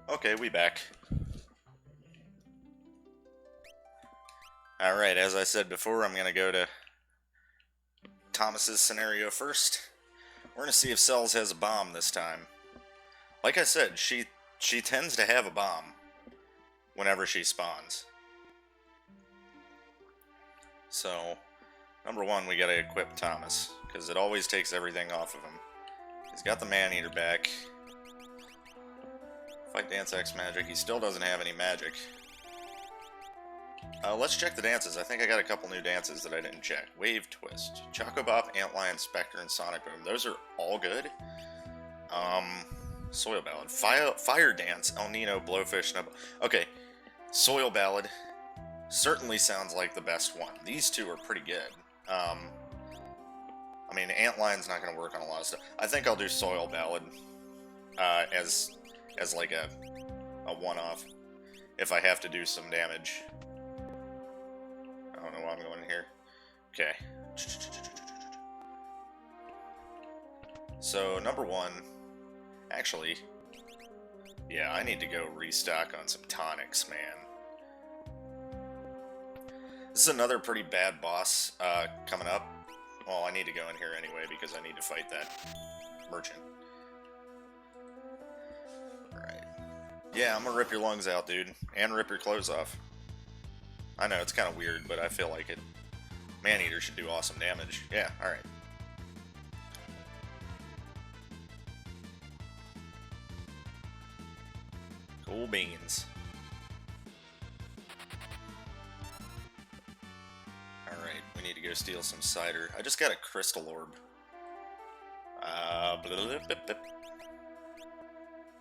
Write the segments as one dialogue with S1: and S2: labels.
S1: Okay, we back. Alright, as I said before, I'm gonna go to Thomas's scenario first. We're gonna see if Cells has a bomb this time. Like I said, she tends to have a bomb whenever she spawns. So, number one, we gotta equip Thomas, because it always takes everything off of him. He's got the Man-Eater back. Fight Dance X magic. He still doesn't have any magic. Let's check the dances. I think I got a couple new dances that I didn't check. Wave Twist, Chocobop, Antlion, Spectre, and Sonic Boom. Those are all good. Soil Ballad. Fire Dance, El Nino, Blowfish, Okay, Soil Ballad certainly sounds like the best one. These two are pretty good. I mean, Antlion's not going to work on a lot of stuff. I think I'll do Soil Ballad as like a one-off if I have to do some damage. I don't know why I'm going in here. Okay. So, number one, actually, yeah, I need to go restock on some tonics, man. This is another pretty bad boss coming up. Well, I need to go in here anyway because I need to fight that merchant. Alright. Yeah, I'm gonna rip your lungs out, dude. And rip your clothes off. I know, it's kind of weird, but I feel like it. Man-Eater should do awesome damage. Yeah, alright. Cool beans. Alright, we need to go steal some cider. I just got a crystal orb.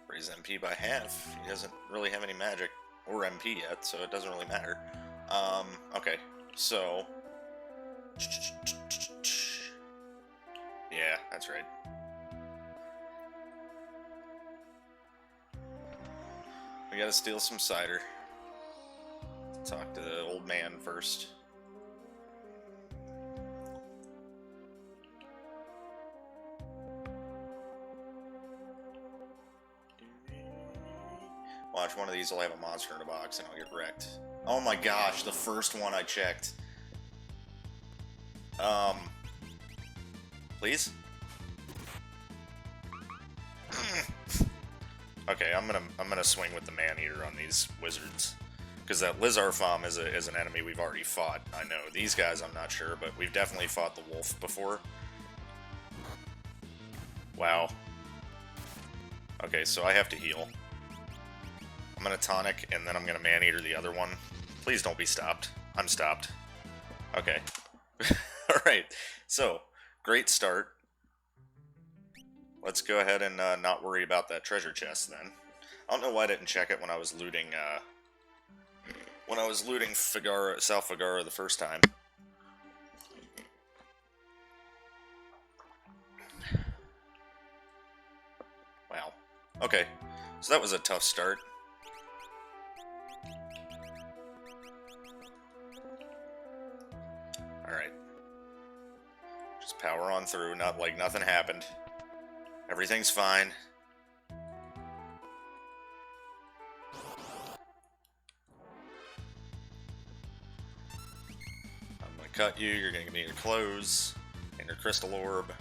S1: Raise MP by half. He doesn't really have any magic or MP yet, so it doesn't really matter. Okay, so... Yeah, that's right. We gotta steal some cider. Talk to the old man first. Watch, one of these will have a monster in a box and I'll get wrecked. Oh my gosh, the first one I checked. Please? Okay, I'm gonna swing with the Man-Eater on these wizards. Because that Lizarfom is an enemy we've already fought. I know. These guys I'm not sure, but we've definitely fought the wolf before. Wow. Okay, so I have to heal. I'm gonna tonic, and then I'm gonna Man-Eater the other one. Please don't be stopped. I'm stopped. Okay. Alright, so, great start. Let's go ahead and not worry about that treasure chest, then. I don't know why I didn't check it when I was looting, Figaro, South Figaro the first time. Wow. Okay, so that was a tough start. Alright. Just power on through, not like nothing happened. Everything's fine. I'm gonna cut you, you're gonna give me your clothes and your crystal orb.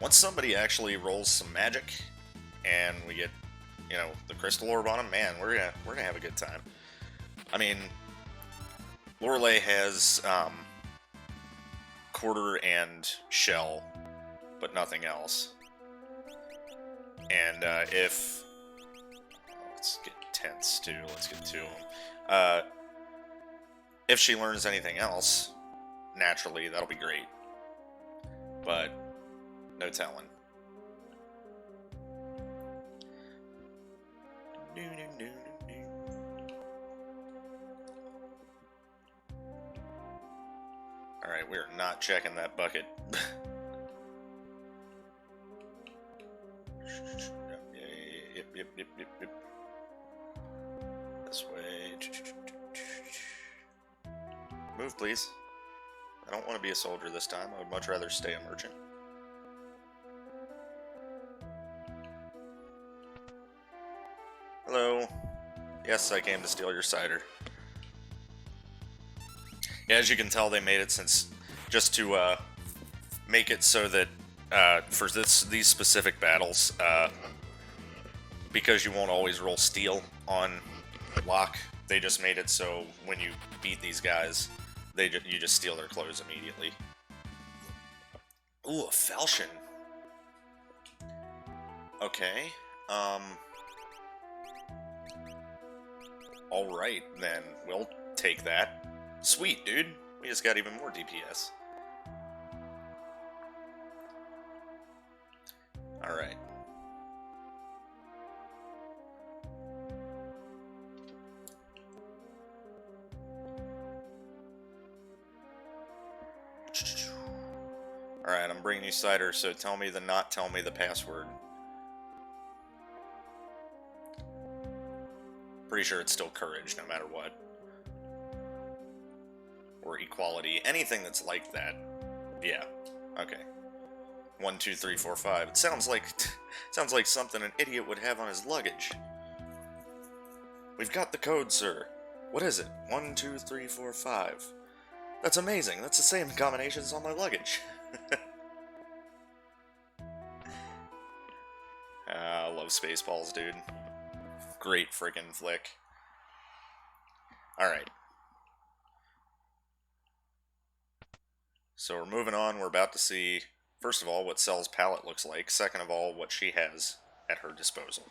S1: Once somebody actually rolls some magic and we get, you know, the crystal orb on them, man, we're gonna have a good time. I mean, Lorelei has quarter and shell, but nothing else. And if... let's get tents, too. Let's get two of them. If she learns anything else, naturally, that'll be great. But, no telling. Alright, we're not checking that bucket. Yep. This way. Move, please. I don't want to be a soldier this time. I would much rather stay a merchant. Hello. Yes, I came to steal your cider. Yeah, as you can tell, they made it just to make it so that for these specific battles, because you won't always roll steel on lock, they just made it so when you beat these guys, you just steal their clothes immediately. Ooh, a falchion. Okay. Alright, then we'll take that. Sweet, dude. We just got even more DPS. Alright. Alright, I'm bringing you cider, so tell me the password. Pretty sure it's still courage, no matter what. Or equality. Anything that's like that. Yeah. Okay. 1, 2, 3, 4, 5. It sounds like something an idiot would have on his luggage. We've got the code, sir. What is it? 1, 2, 3, 4, 5. That's amazing. That's the same combination as on my luggage. I love Spaceballs, dude. Great friggin' flick. Alright. So we're moving on. We're about to see, first of all, what Cell's palette looks like. Second of all, what she has at her disposal.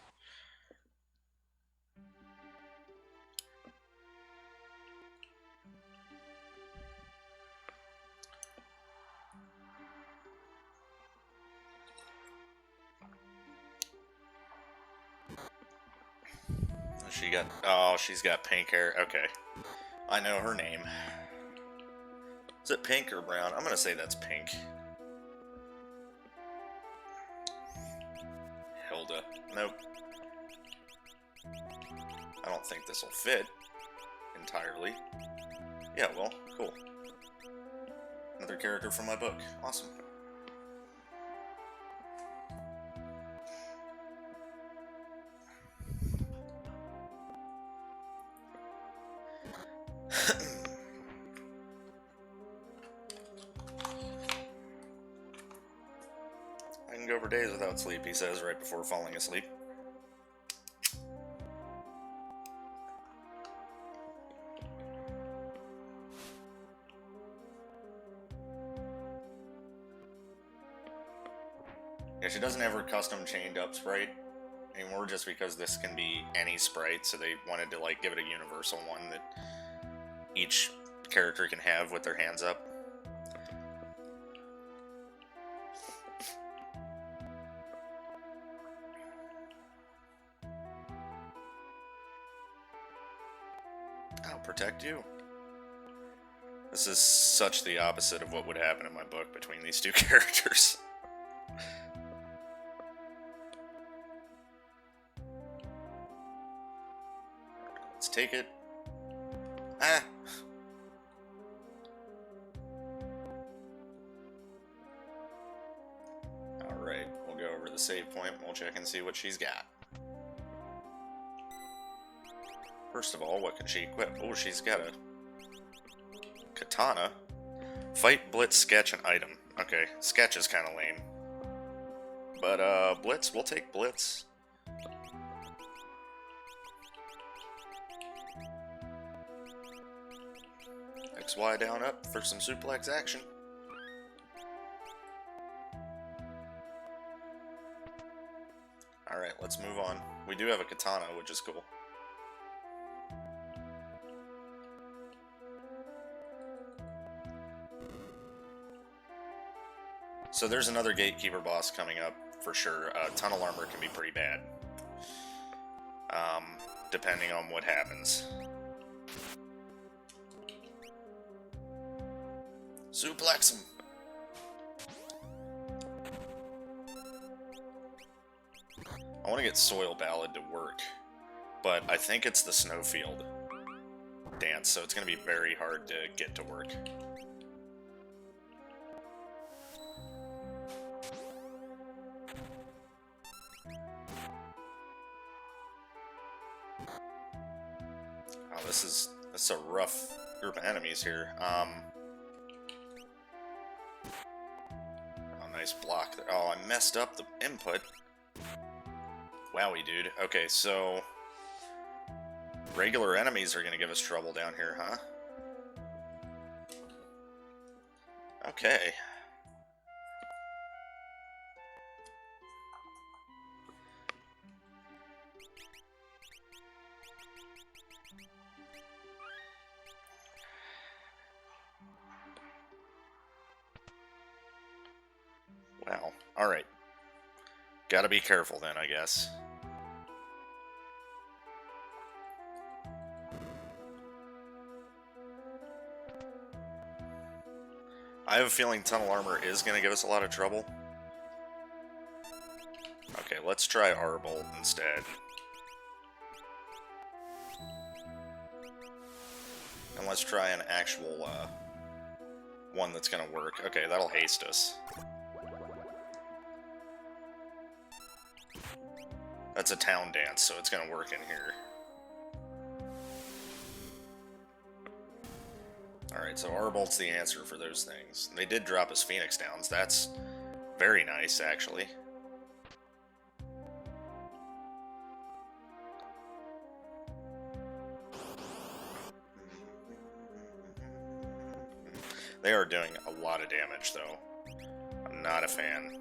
S1: She's got pink hair. Okay. I know her name. Is it pink or brown? I'm gonna say that's pink. Hilda. Nope. I don't think this will fit entirely. Yeah, well, cool. Another character from my book. Awesome. I can go for days without sleep, he says, right before falling asleep. Yeah, she doesn't have her custom chained up sprite anymore just because this can be any sprite, so they wanted to like give it a universal one that each character can have with their hands up. I'll protect you. This is such the opposite of what would happen in my book between these two characters. Let's take it. Ah! Alright, we'll go over to the save point and we'll check and see what she's got. First of all, what can she equip? Oh, she's got a katana. Fight, blitz, sketch, and item. Okay, sketch is kind of lame. But, blitz, we'll take blitz. XY down up for some suplex action. Alright, let's move on. We do have a katana, which is cool. So there's another gatekeeper boss coming up, for sure. Tunnel armor can be pretty bad. Depending on what happens. Suplex him! I want to get Soil Ballad to work, but I think it's the Snowfield dance, so it's going to be very hard to get to work. this is a rough group of enemies here. Oh, nice block there. Oh, I messed up the input. Wowie, dude. Okay, so regular enemies are gonna give us trouble down here, huh? Okay. Wow. Alright. Gotta be careful then, I guess. I have a feeling tunnel armor is going to give us a lot of trouble. Okay, let's try Arbolt instead. And let's try an actual one that's going to work. Okay, that'll haste us. That's a town dance, so it's going to work in here. Alright, so Arbolt's the answer for those things. They did drop us Phoenix Downs. That's very nice, actually. They are doing a lot of damage, though. I'm not a fan.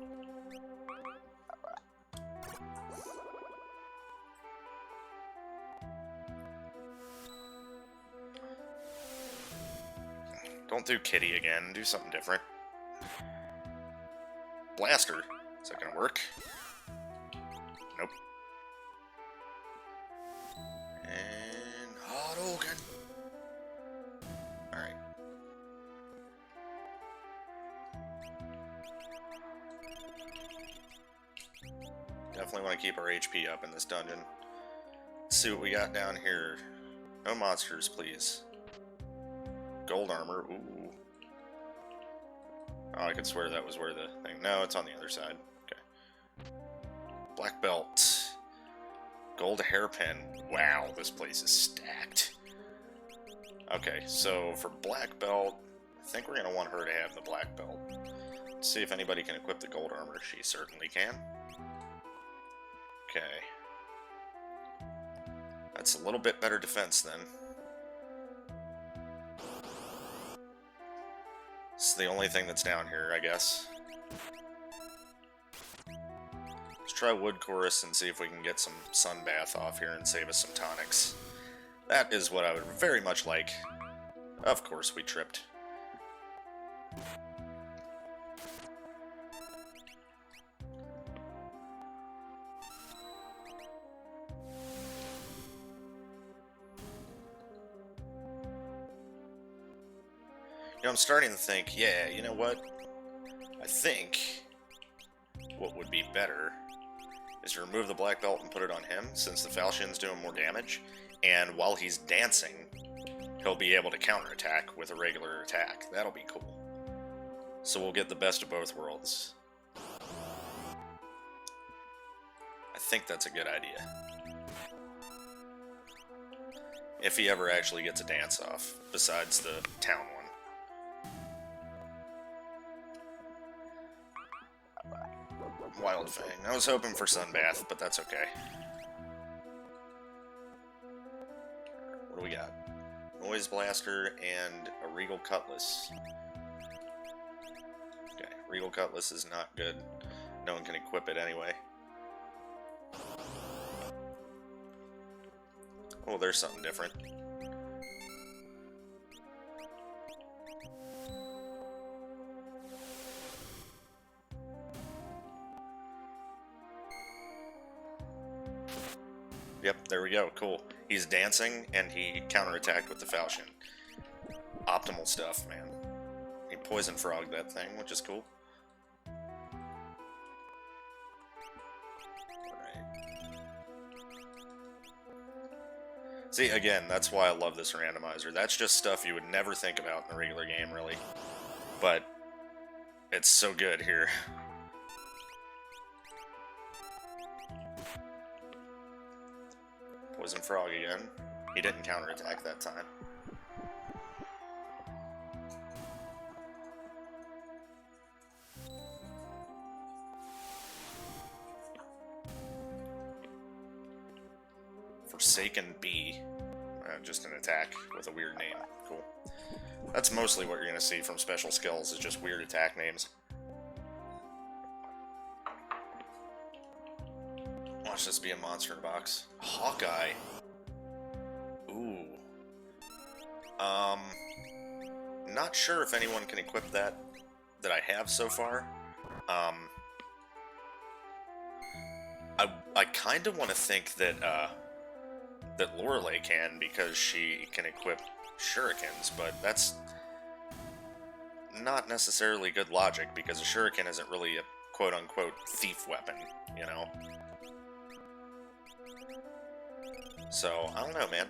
S1: Don't do Kitty again. Do something different. Blaster. Is that gonna work? Nope. And Hadouken. Alright. Definitely want to keep our HP up in this dungeon. Let's see what we got down here. No monsters, please. Gold armor. Ooh. Oh, I could swear that was where the thing... No, it's on the other side. Okay. Black belt. Gold hairpin. Wow, this place is stacked. Okay, so for black belt, I think we're going to want her to have the black belt. Let's see if anybody can equip the gold armor. She certainly can. Okay. That's a little bit better defense then. It's the only thing that's down here, I guess. Let's try Wood Chorus and see if we can get some sun bath off here and save us some tonics. That is what I would very much like. Of course we tripped. You know, I'm starting to think, yeah, you know what? I think what would be better is to remove the black belt and put it on him, since the falchion's doing more damage, and while he's dancing, he'll be able to counterattack with a regular attack. That'll be cool. So we'll get the best of both worlds. I think that's a good idea. If he ever actually gets a dance off, besides the town one. Wild Fang. I was hoping for Sunbath, but that's okay. What do we got? Noise Blaster and a Regal Cutlass. Okay, Regal Cutlass is not good. No one can equip it anyway. Oh, there's something different. Yep, there we go. Cool. He's dancing, and he counterattacked with the falchion. Optimal stuff, man. He poison frogged that thing, which is cool. Alright. See, again, that's why I love this randomizer. That's just stuff you would never think about in a regular game, really. But it's so good here. Poison Frog again. He didn't counterattack that time. Forsaken Bee. Just an attack with a weird name. Cool. That's mostly what you're going to see from special skills, is just weird attack names. Watch this be a monster box. Hawkeye. Ooh. Not sure if anyone can equip that I have so far. I kind of want to think that that Lorelei can, because she can equip shurikens, but that's not necessarily good logic, because a shuriken isn't really a quote-unquote thief weapon, you know? So, I don't know, man.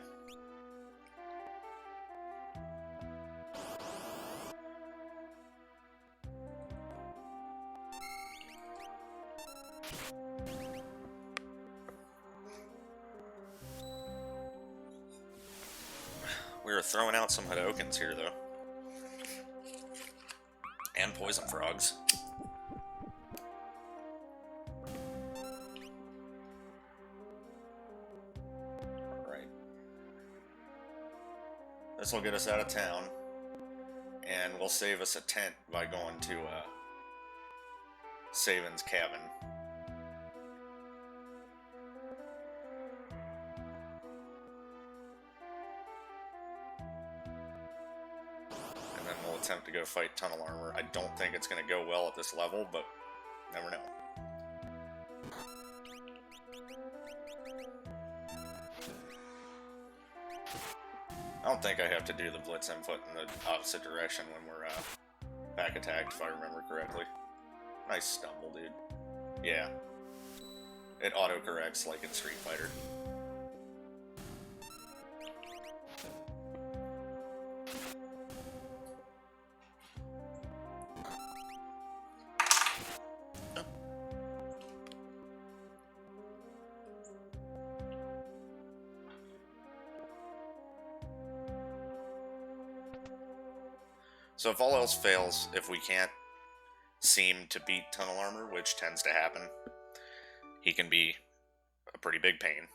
S1: We were throwing out some Hadokens here, though. And Poison Frogs. Alright. This will get us out of town. And will save us a tent by going to Saban's cabin. Attempt to go fight Tunnel Armor. I don't think it's going to go well at this level, but never know. I don't think I have to do the Blitz input in the opposite direction when we're back attacked, if I remember correctly. Nice stumble, dude. Yeah. It auto-corrects like in Street Fighter. So if all else fails, if we can't seem to beat Tunnel Armor, which tends to happen, he can be a pretty big pain.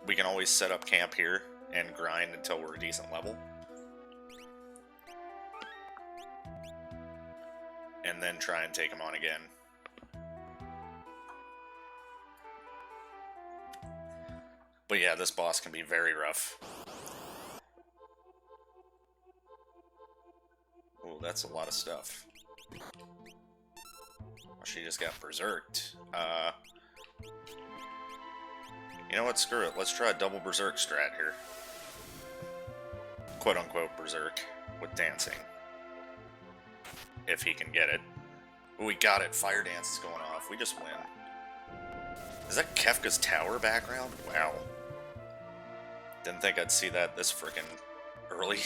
S1: We can always set up camp here and grind until we're a decent level. And then try and take him on again. But yeah, this boss can be very rough. Ooh, that's a lot of stuff. Well, she just got berserked. You know what? Screw it. Let's try a double berserk strat here. Quote-unquote berserk with dancing. If he can get it. Ooh, we got it. Fire dance is going off. We just win. Is that Kefka's tower background? Wow. Didn't think I'd see that this frickin' early.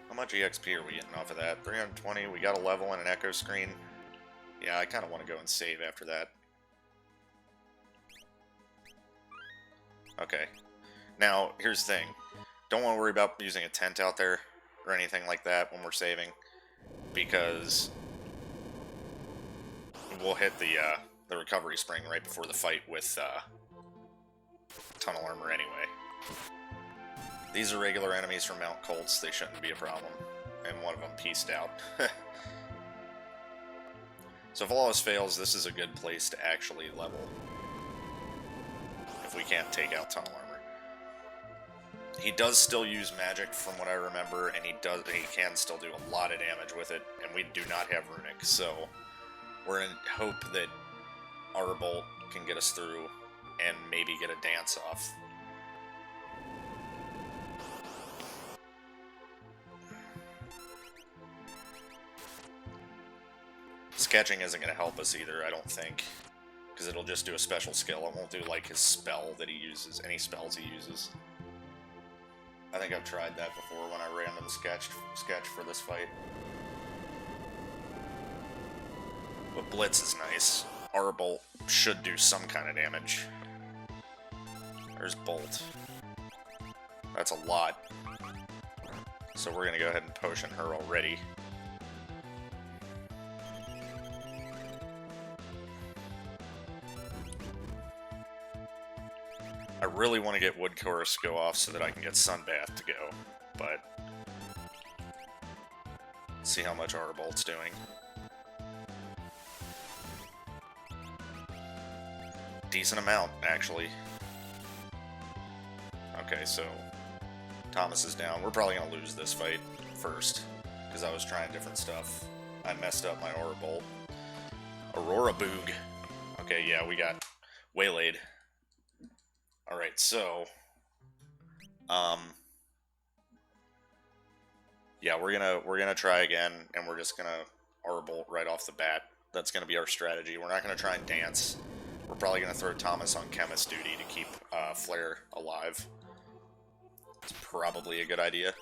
S1: How much EXP are we getting off of that? 320, we got a level and an echo screen. Yeah, I kind of want to go and save after that. Okay. Now, here's the thing. Don't want to worry about using a tent out there or anything like that when we're saving, because we'll hit the recovery spring right before the fight with Tunnel Armor anyway. These are regular enemies from Mount Colts. They shouldn't be a problem. And one of them pieced out. So if all else fails, this is a good place to actually level. If we can't take out Tunnel Armor. He does still use magic from what I remember, and he can still do a lot of damage with it, and we do not have Runic, so we're in hope that Aura Bolt can get us through and maybe get a dance off. Sketching isn't going to help us either, I don't think, because it'll just do a special skill. It won't do, like, his spell that he uses, any spells he uses. I think I've tried that before when I random sketch for this fight. But Blitz is nice. Aura Bolt should do some kind of damage. There's Bolt. That's a lot. So we're gonna go ahead and potion her already. I really want to get Wood Chorus go off so that I can get Sunbath to go, but let's see how much Aura Bolt's doing. Decent amount, actually. Okay, so Thomas is down. We're probably going to lose this fight first, because I was trying different stuff. I messed up my Aura Bolt. Aurora Boog. Okay, yeah, we got waylaid. Alright, so yeah, we're gonna try again, and we're just gonna Aura Bolt right off the bat. That's gonna be our strategy. We're not gonna try and dance. We're probably gonna throw Thomas on chemist duty to keep Flare alive. It's probably a good idea.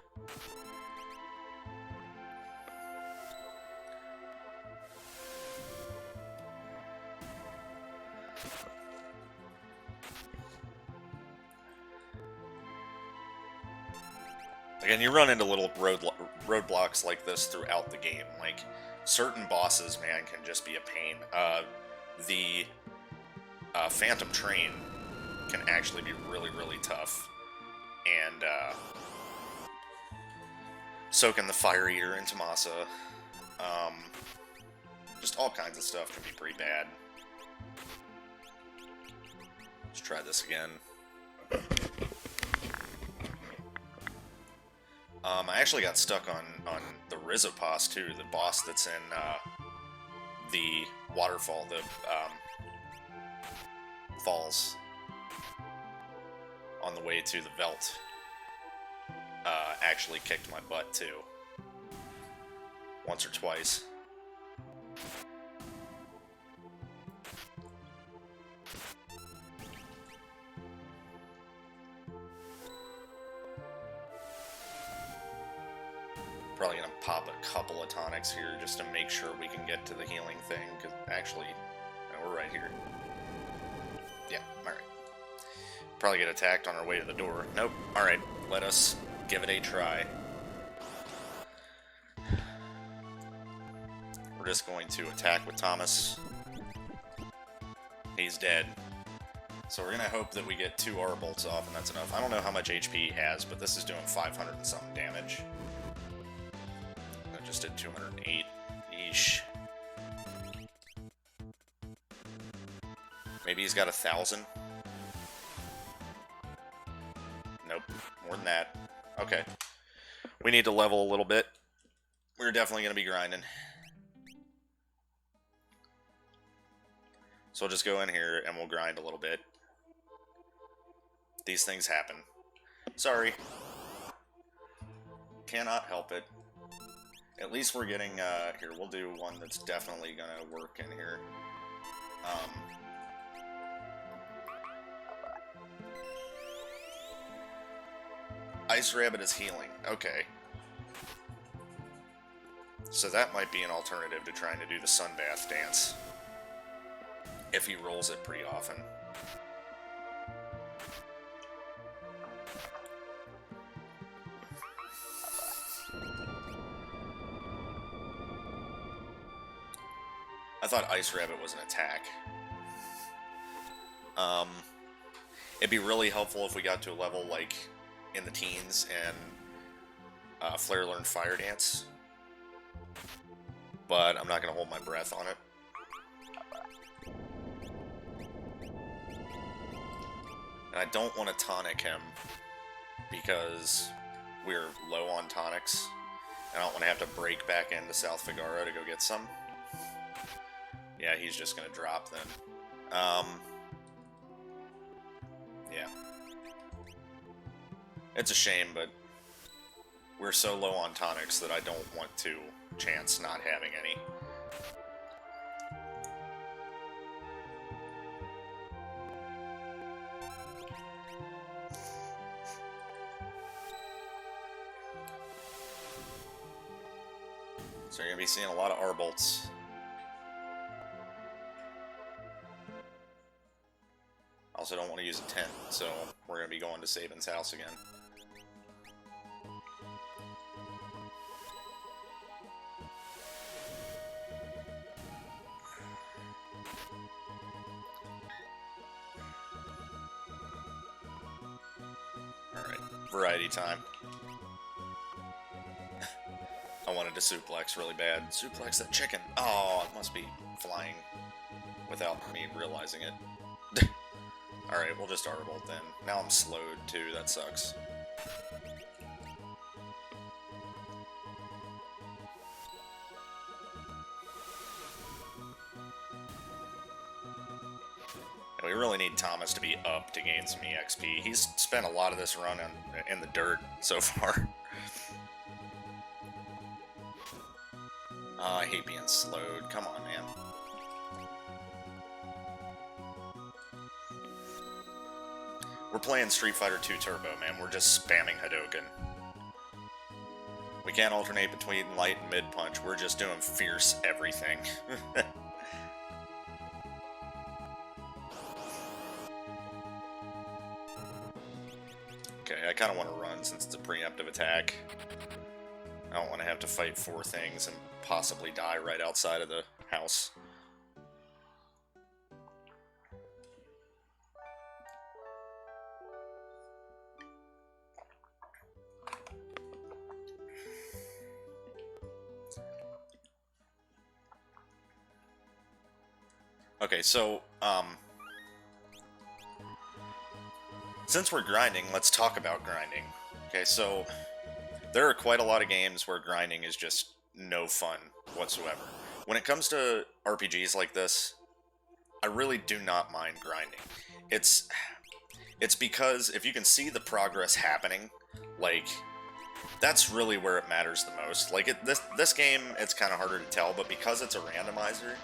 S1: Again, you run into little roadblocks like this throughout the game. Like, certain bosses, man, can just be a pain. The Phantom Train can actually be really, really tough. And, soaking the Fire Eater into Masa. Just all kinds of stuff can be pretty bad. Let's try this again. I actually got stuck on the Rizopos too, the boss that's in the waterfall, the falls on the way to the Velt. Actually kicked my butt too. Once or twice. Probably gonna pop a couple of tonics here just to make sure we can get to the healing thing, because actually, no, we're right here. Yeah, alright. Probably get attacked on our way to the door. Nope. Alright, let us give it a try. We're just going to attack with Thomas. He's dead. So we're gonna hope that we get 2 Aura Bolts off, and that's enough. I don't know how much HP he has, but this is doing 500 and something damage. Just did 208. Yeesh. Maybe he's got 1,000. Nope. More than that. Okay. We need to level a little bit. We're definitely going to be grinding. So we'll just go in here and we'll grind a little bit. These things happen. Sorry. Cannot help it. At least we're getting, here, we'll do one that's definitely gonna work in here. Ice Rabbit is healing. Okay. So that might be an alternative to trying to do the Sunbath dance. If he rolls it pretty often. I thought Ice Rabbit was an attack. It'd be really helpful if we got to a level like in the teens and Flare learned Fire Dance. But I'm not going to hold my breath on it. And I don't want to tonic him because we're low on tonics. And I don't want to have to break back into South Figaro to go get some. Yeah, he's just going to drop then. Yeah. It's a shame, but we're so low on tonics that I don't want to chance not having any. So you're going to be seeing a lot of R-bolts. Also don't want to use a tent, so we're going to be going to Saban's house again. Alright, variety time. I wanted to suplex really bad. Suplex that chicken! Oh, it must be flying without me realizing it. Alright, we'll just R-bolt then. Now I'm slowed too, that sucks. We really need Thomas to be up to gain some EXP. He's spent a lot of this run in the dirt so far. I hate being slowed. Come on, man. We're playing Street Fighter 2 Turbo, man. We're just spamming Hadouken. We can't alternate between light and mid-punch. We're just doing fierce everything. Okay, I kind of want to run since it's a preemptive attack. I don't want to have to fight 4 things and possibly die right outside of the house. Okay, so, since we're grinding, let's talk about grinding. Okay, so, there are quite a lot of games where grinding is just no fun whatsoever. When it comes to RPGs like this, I really do not mind grinding. It's because if you can see the progress happening, like, that's really where it matters the most. Like, this game, it's kind of harder to tell, but because it's a randomizer,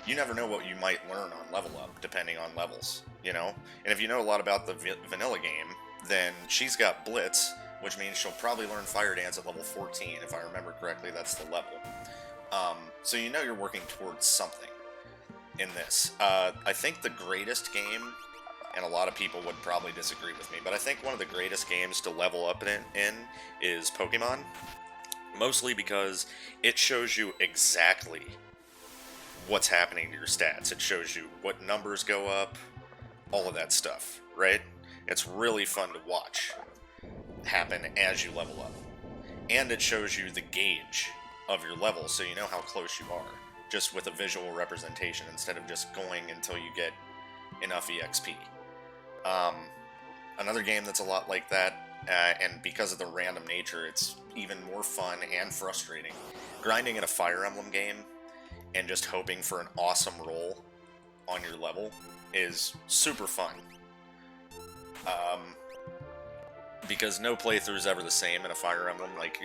S1: you never know what you might learn on level up, depending on levels, you know? And if you know a lot about the vanilla game, then she's got Blitz, which means she'll probably learn Fire Dance at level 14, if I remember correctly, that's the level. So you know you're working towards something in this. I think the greatest game, and a lot of people would probably disagree with me, but I think one of the greatest games to level up in is Pokemon, mostly because it shows you exactly what's happening to your stats. It shows you what numbers go up, all of that stuff, right? It's really fun to watch happen as you level up. And it shows you the gauge of your level, so you know how close you are, just with a visual representation instead of just going until you get enough EXP. Another game that's a lot like that, and because of the random nature, it's even more fun and frustrating. Grinding in a Fire Emblem game and just hoping for an awesome roll on your level is super fun. Because no playthrough is ever the same in a Fire Emblem. Like,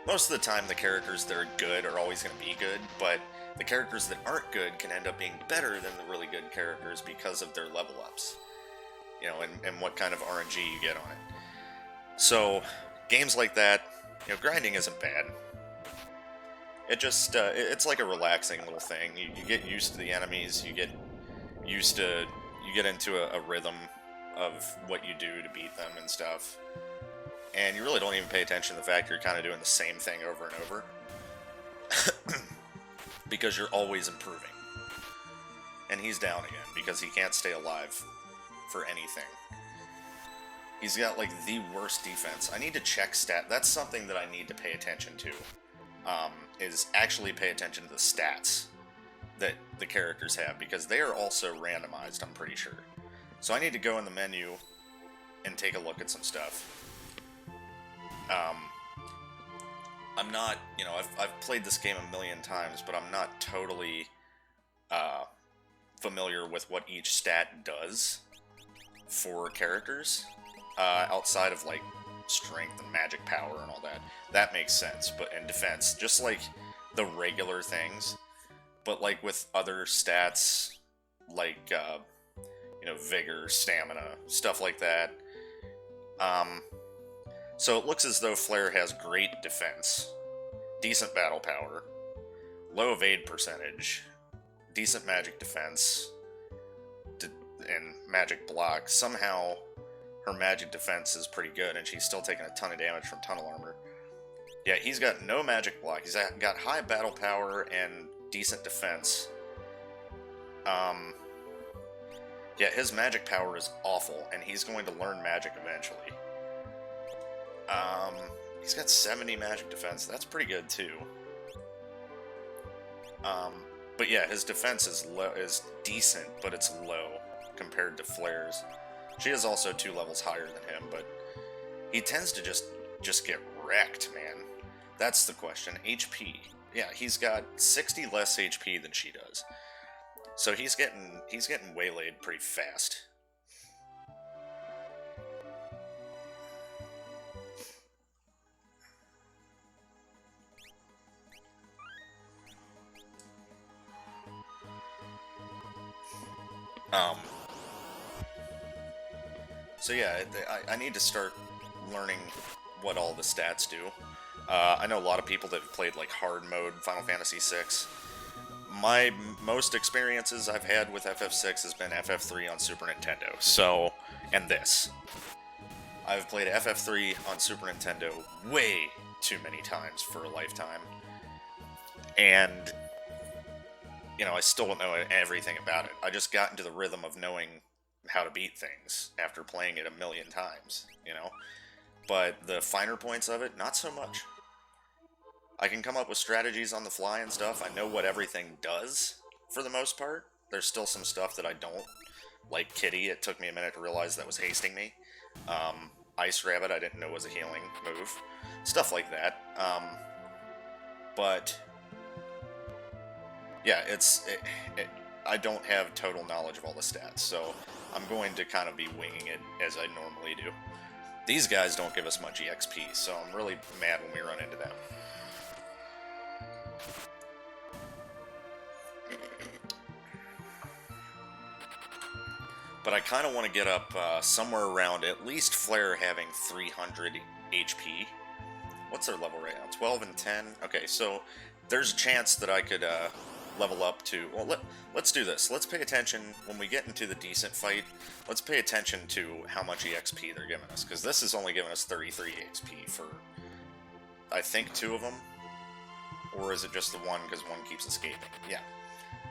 S1: most of the time the characters that are good are always going to be good, but the characters that aren't good can end up being better than the really good characters because of their level ups. You know, and what kind of RNG you get on it. So, games like that, you know, grinding isn't bad. It just, it's like a relaxing little thing. You get used to the enemies, you get used to, you get into a rhythm of what you do to beat them and stuff. And you really don't even pay attention to the fact you're kind of doing the same thing over and over. Because you're always improving. And he's down again, because he can't stay alive for anything. He's got, like, the worst defense. I need to check stat. That's something that I need to pay attention to. Is actually pay attention to the stats that the characters have, because they are also randomized, I'm pretty sure. So I need to go in the menu and take a look at some stuff. I'm not, you know, I've played this game a million times, but I'm not totally familiar with what each stat does for characters, outside of, like, strength and magic power and all that. That makes sense, but in defense, just like the regular things, but like with other stats, like, you know, vigor, stamina, stuff like that. So it looks as though Flare has great defense, decent battle power, low evade percentage, decent magic defense, and magic block. Somehow her magic defense is pretty good, and she's still taking a ton of damage from tunnel armor. Yeah, he's got no magic block. He's got high battle power and decent defense. Yeah, his magic power is awful, and he's going to learn magic eventually. He's got 70 magic defense. That's pretty good, too. But yeah, his defense is decent, but it's low compared to Flair's. She is also 2 levels higher than him, but he tends to just get wrecked, man. That's the question. HP. Yeah, he's got 60 less HP than she does. So he's getting waylaid pretty fast. So yeah, I need to start learning what all the stats do. I know a lot of people that have played like hard mode Final Fantasy VI. My most experiences I've had with FF6 has been FF3 on Super Nintendo. So, and this. I've played FF3 on Super Nintendo way too many times for a lifetime. And, you know, I still don't know everything about it. I just got into the rhythm of knowing how to beat things after playing it a million times, you know? But the finer points of it, not so much. I can come up with strategies on the fly and stuff. I know what everything does, for the most part. There's still some stuff that I don't. Like Kitty, it took me a minute to realize that was hasting me. Ice Rabbit, I didn't know was a healing move. Stuff like that. But yeah, I don't have total knowledge of all the stats, so I'm going to kind of be winging it as I normally do. These guys don't give us much EXP, so I'm really mad when we run into them. But I kind of want to get up somewhere around at least Flair having 300 HP. What's their level right now? 12 and 10? Okay, so there's a chance that I could level up to... Well, let's do this. Let's pay attention when we get into the decent fight. Let's pay attention to how much EXP they're giving us, because this is only giving us 33 EXP for, I think, 2 of them. Or is it just the one because one keeps escaping? Yeah.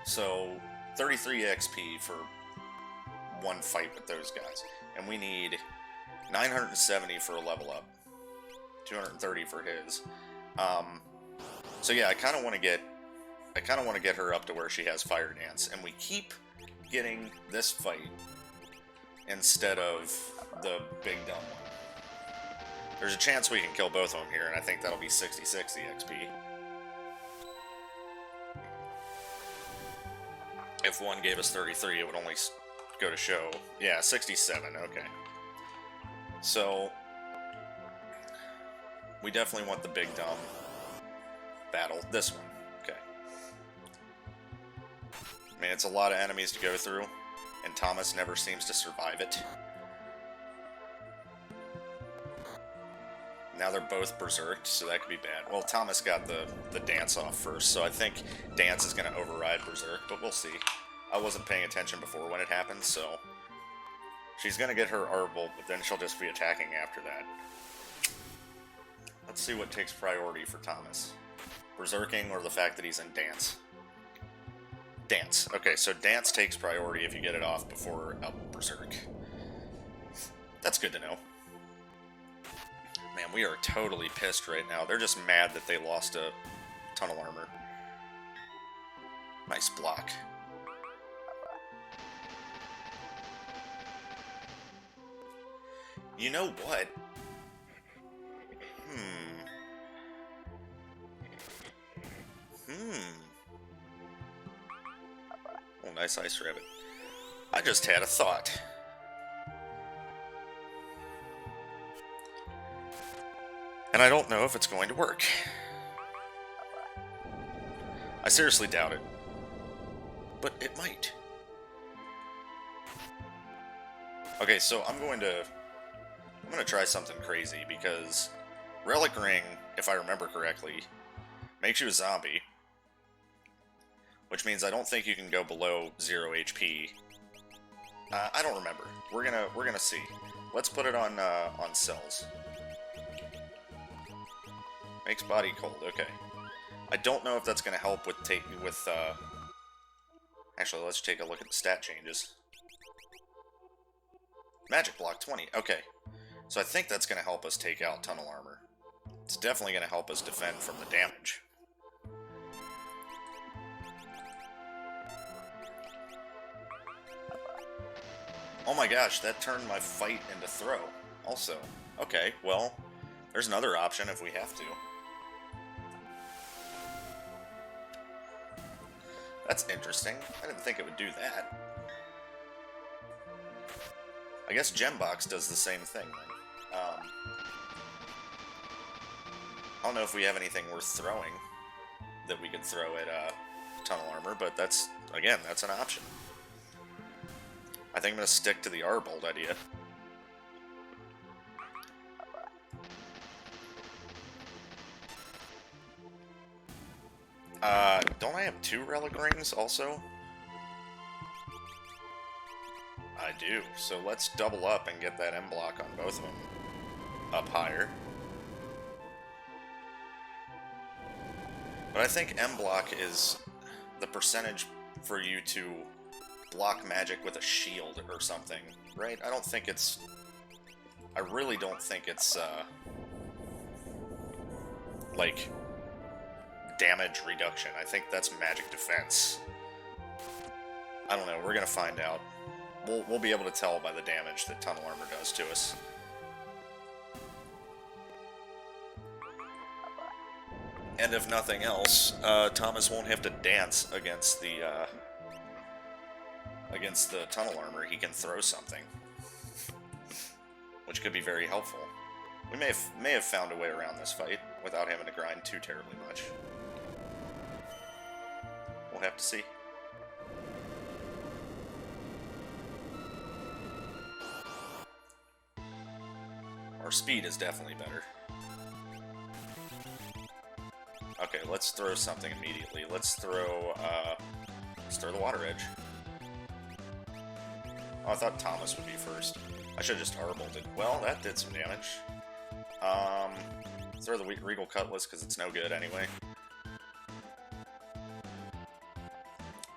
S1: So, 33 EXP for one fight with those guys. And we need 970 for a level up. 230 for his. So yeah, I kind of want to get her up to where she has Fire Dance, and we keep getting this fight instead of the big dumb one. There's a chance we can kill both of them here, and I think that'll be 66 EXP. If one gave us 33, it would only go to show. Yeah, 67, okay. So, we definitely want the big dumb battle. This one, okay. I mean, it's a lot of enemies to go through, and Thomas never seems to survive it. Now they're both berserked, so that could be bad. Well, Thomas got the dance off first, so I think dance is going to override berserk, but we'll see. I wasn't paying attention before when it happened, so... She's going to get her Arbol, but then she'll just be attacking after that. Let's see what takes priority for Thomas. Berserking or the fact that he's in dance? Dance. Okay, so dance takes priority if you get it off before berserk. That's good to know. Man, we are totally pissed right now. They're just mad that they lost a tunnel armor. Nice block. You know what? Oh, nice Ice Rabbit. I just had a thought. And I don't know if it's going to work. I seriously doubt it. But it might. Okay, so I'm going to try something crazy, because Relic Ring, if I remember correctly, makes you a zombie. which means I don't think you can go below 0 HP. I don't remember. We're gonna see. Let's put it on cells. Makes body cold. Okay. I don't know if that's gonna help with Actually, let's take a look at the stat changes. Magic block 20. Okay. So I think that's gonna help us take out tunnel armor. It's definitely gonna help us defend from the damage. Oh my gosh, that turned my fight into throw. Also. Okay, well, there's another option if we have to. That's interesting. I didn't think it would do that. I guess Gembox does the same thing then. I don't know if we have anything worth throwing that we could throw at tunnel armor, but that's, again, that's an option. I think I'm going to stick to the R-Bolt idea. Don't I have 2 Relic Rings also? I do, so let's double up and get that M block on both of them up higher. But I think M block is the percentage for you to block magic with a shield or something, right? I don't think it's... I really don't think it's, like, damage reduction. I think that's magic defense. I don't know, we're gonna find out. We'll be able to tell by the damage that tunnel armor does to us. And if nothing else, Thomas won't have to dance against the tunnel armor. He can throw something, which could be very helpful. We may have found a way around this fight without having to grind too terribly much. We'll have to see. Our speed is definitely better. Okay, let's throw something immediately. Let's throw the water edge. Oh, I thought Thomas would be first. I should have just R-bolted. Well, that did some damage. Throw the Regal Cutlass, because it's no good anyway.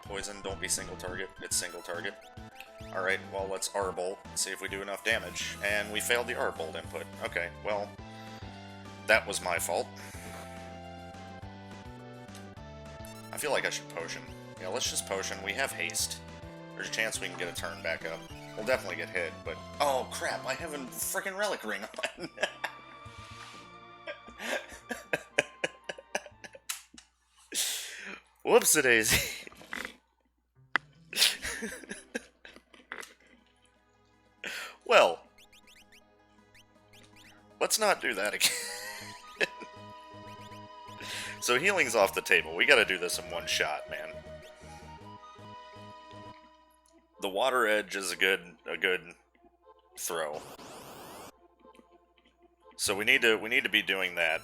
S1: Poison, don't be single target. It's single target. Alright, well, let's R-bolt, see if we do enough damage. And we failed the R-bolt input. Okay, well, that was my fault. I feel like I should potion. Yeah, let's just potion. We have haste. There's a chance we can get a turn back up. We'll definitely get hit, but... Oh, crap, I have a frickin' Relic Ring on! Whoops-a-daisy. Well, let's not do that again. So healing's off the table. We gotta do this in one shot, man. The water edge is a good throw. So we need to be doing that.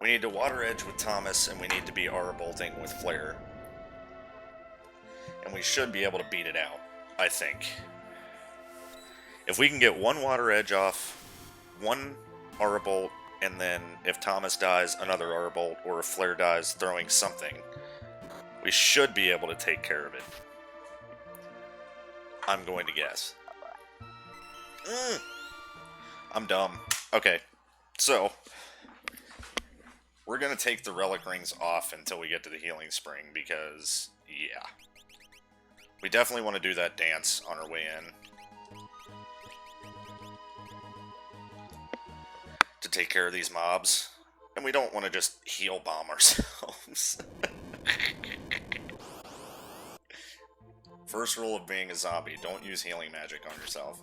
S1: We need to water edge with Thomas, and we need to be R-bolting with Flare. And we should be able to beat it out, I think. If we can get one water edge off, one R-bolt, and then if Thomas dies, another R-bolt, or if Flare dies, throwing something, we should be able to take care of it. I'm going to guess. I'm dumb. Okay, so we're going to take the Relic Rings off until we get to the Healing Spring, because, yeah. We definitely want to do that dance on our way in. To take care of these mobs. And we don't want to just heal bomb ourselves. First rule of being a zombie, don't use healing magic on yourself.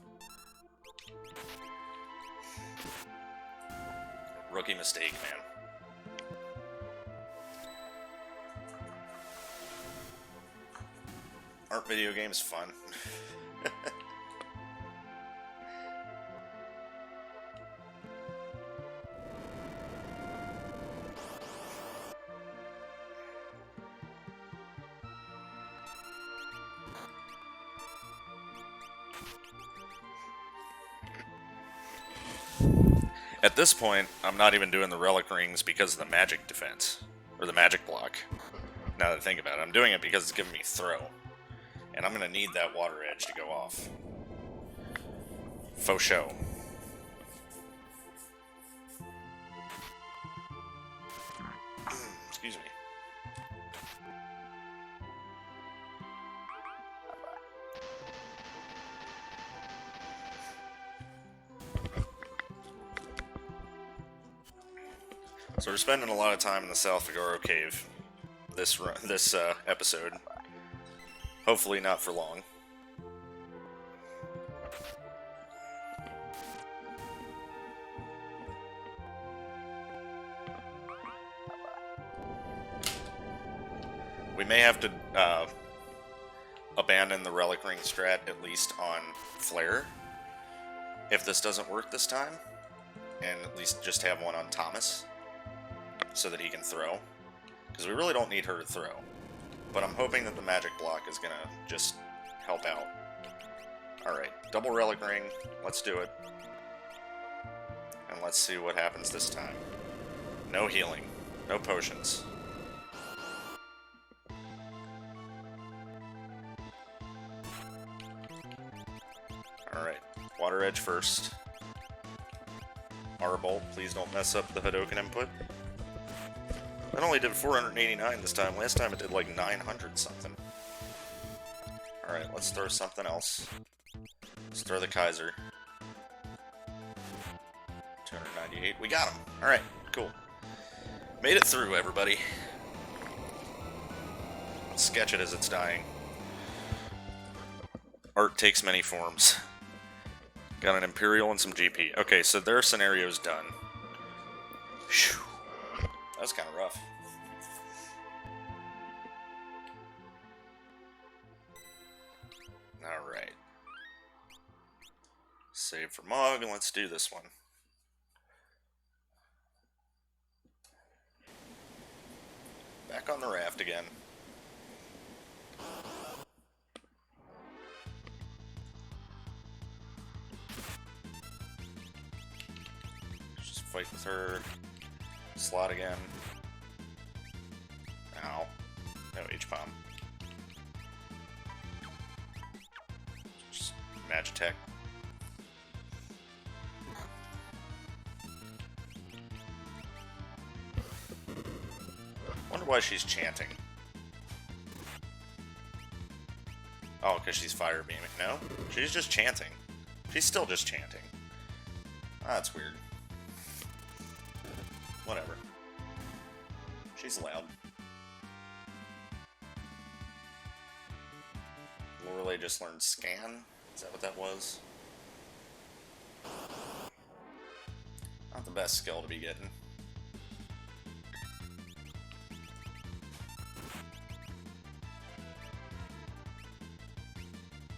S1: Rookie mistake, man. Aren't video games fun? At this point, I'm not even doing the relic rings because of the magic defense, or the magic block. Now that I think about it, I'm doing it because it's giving me throw. And I'm going to need that water edge to go off. Faux show. Excuse me. So we're spending a lot of time in the South Figaro Cave this episode. Hopefully not for long. We may have to abandon the Relic Ring strat, at least on Flare, if this doesn't work this time, and at least just have one on Thomas, so that he can throw, because we really don't need her to throw. But I'm hoping that the magic block is going to just help out. Alright, double Relic Ring, let's do it. And let's see what happens this time. No healing, no potions. Alright, Water Edge first. Bolt, please don't mess up the Hadoken input. That only did 489 this time. Last time it did like 900 something. Alright, let's throw something else. Let's throw the Kaiser. 298. We got him! Alright, cool. Made it through, everybody. Let's sketch it as it's dying. Art takes many forms. Got an Imperial and some GP. Okay, so their scenario's done. Whew. That was kind of rough. Alright. Save for Mog, and let's do this one. Back on the raft again. Just fight with her. Slot again. Ow. No H-bomb. Just Magitech. Wonder why she's chanting. Oh, because she's fire beaming. No, she's just chanting. She's still just chanting. Ah, that's weird. Whatever. She's loud. Lorelei just learned scan? Is that what that was? Not the best skill to be getting.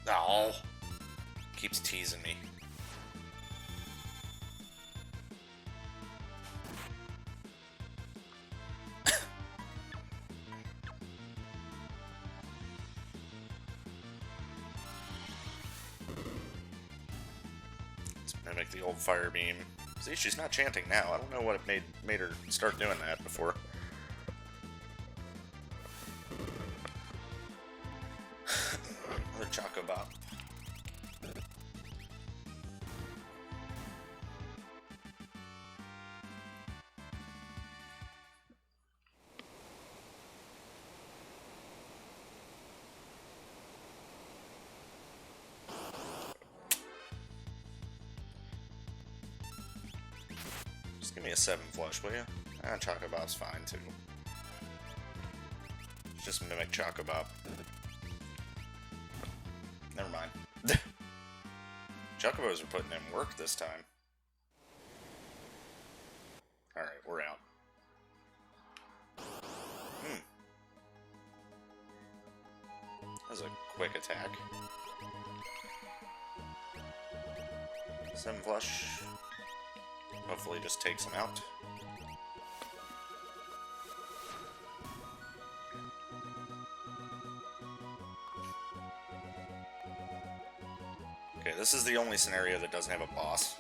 S1: Oh, keeps teasing me. Mimic the old fire beam. See, she's not chanting now. I don't know what it made her start doing that before. Another Choco Bop. Just give me a 7 flush, will you? Ah, Choco Bop's fine too. Just mimic Choco Bop. Never mind. Chocobos are putting in work this time. Alright, we're out. That was a quick attack. 7 flush. Hopefully just takes him out. Okay, this is the only scenario that doesn't have a boss.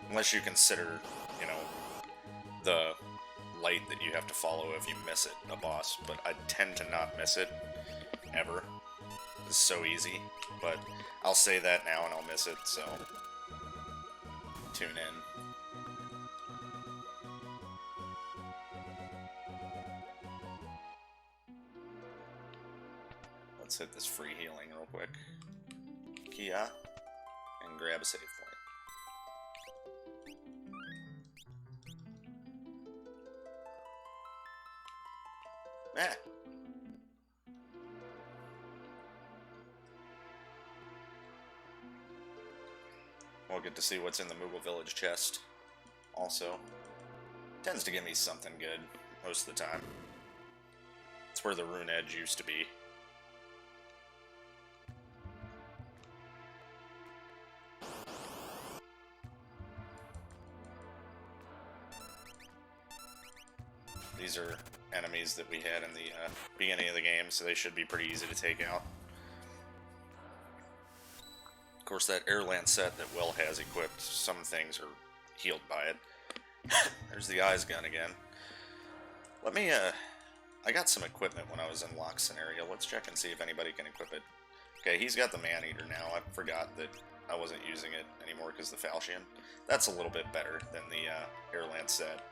S1: Unless you consider you know, the light that you have to follow if you miss it, a boss, but I tend to not miss it, ever. It's so easy, but I'll say that now and I'll miss it, so tune in. Let's hit this free healing real quick. Kia, and grab a save point. Ah. We'll get to see what's in the Moogle Village chest. Also, tends to give me something good most of the time. It's where the rune edge used to be. These are enemies that we had in the beginning of the game, so they should be pretty easy to take out. Of course, that air lance set that Will has equipped, some things are healed by it. There's the eyes gun again. Let me, I got some equipment when I was in lock scenario. Let's check and see if anybody can equip it. Okay, he's got the man-eater now. I forgot that I wasn't using it anymore because the falchion. That's a little bit better than the air lance set.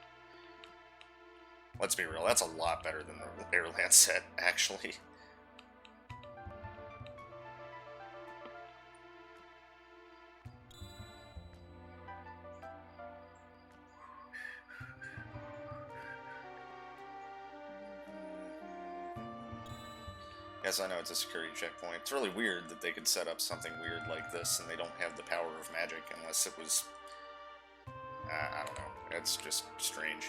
S1: Let's be real, that's a lot better than the air lance set, actually. Yes, I know it's a security checkpoint. It's really weird that they could set up something weird like this and they don't have the power of magic unless it was... I don't know. It's just strange.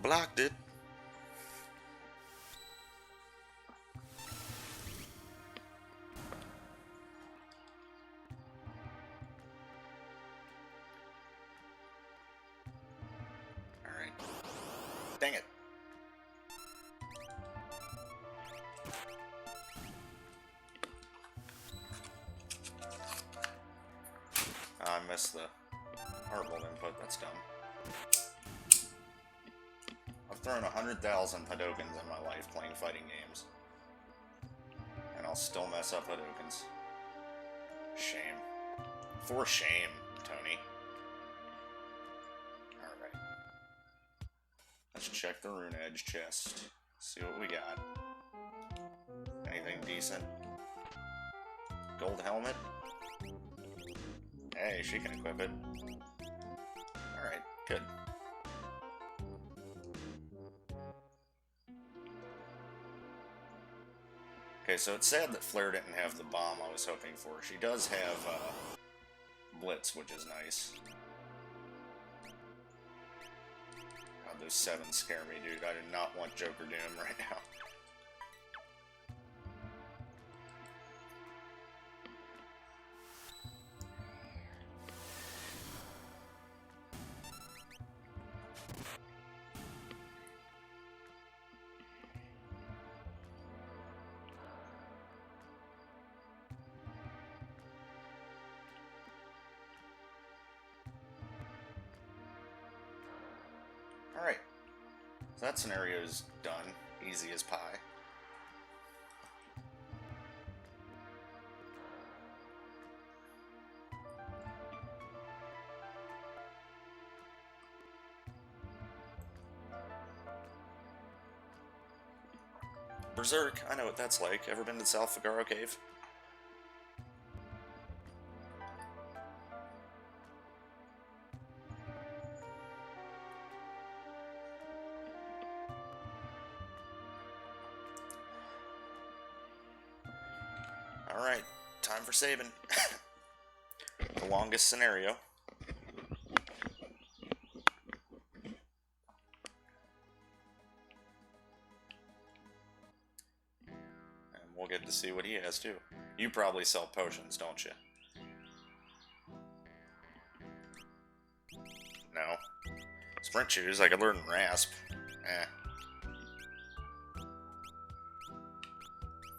S1: Blocked it. Alright. Dang it. I missed the heartbolt input, that's dumb. I've thrown 100,000 Hadokens in my life playing fighting games. And I'll still mess up Hadokens. Shame. For shame, Tony. Alright. Let's check the rune edge chest. See what we got. Anything decent? Gold helmet? Hey, she can equip it. Alright, good. Okay, so it's sad that Flare didn't have the bomb I was hoping for. She does have Blitz, which is nice. God, those 7 scare me, dude. I do not want Joker Doom right now. Alright, so that scenario is done. Easy as pie. Berserk, I know what that's like. Ever been to South Figaro Cave? Alright, time for saving. The longest scenario. And we'll get to see what he has too. You probably sell potions, don't you? No. Sprint Shoes, I could learn Rasp. Eh.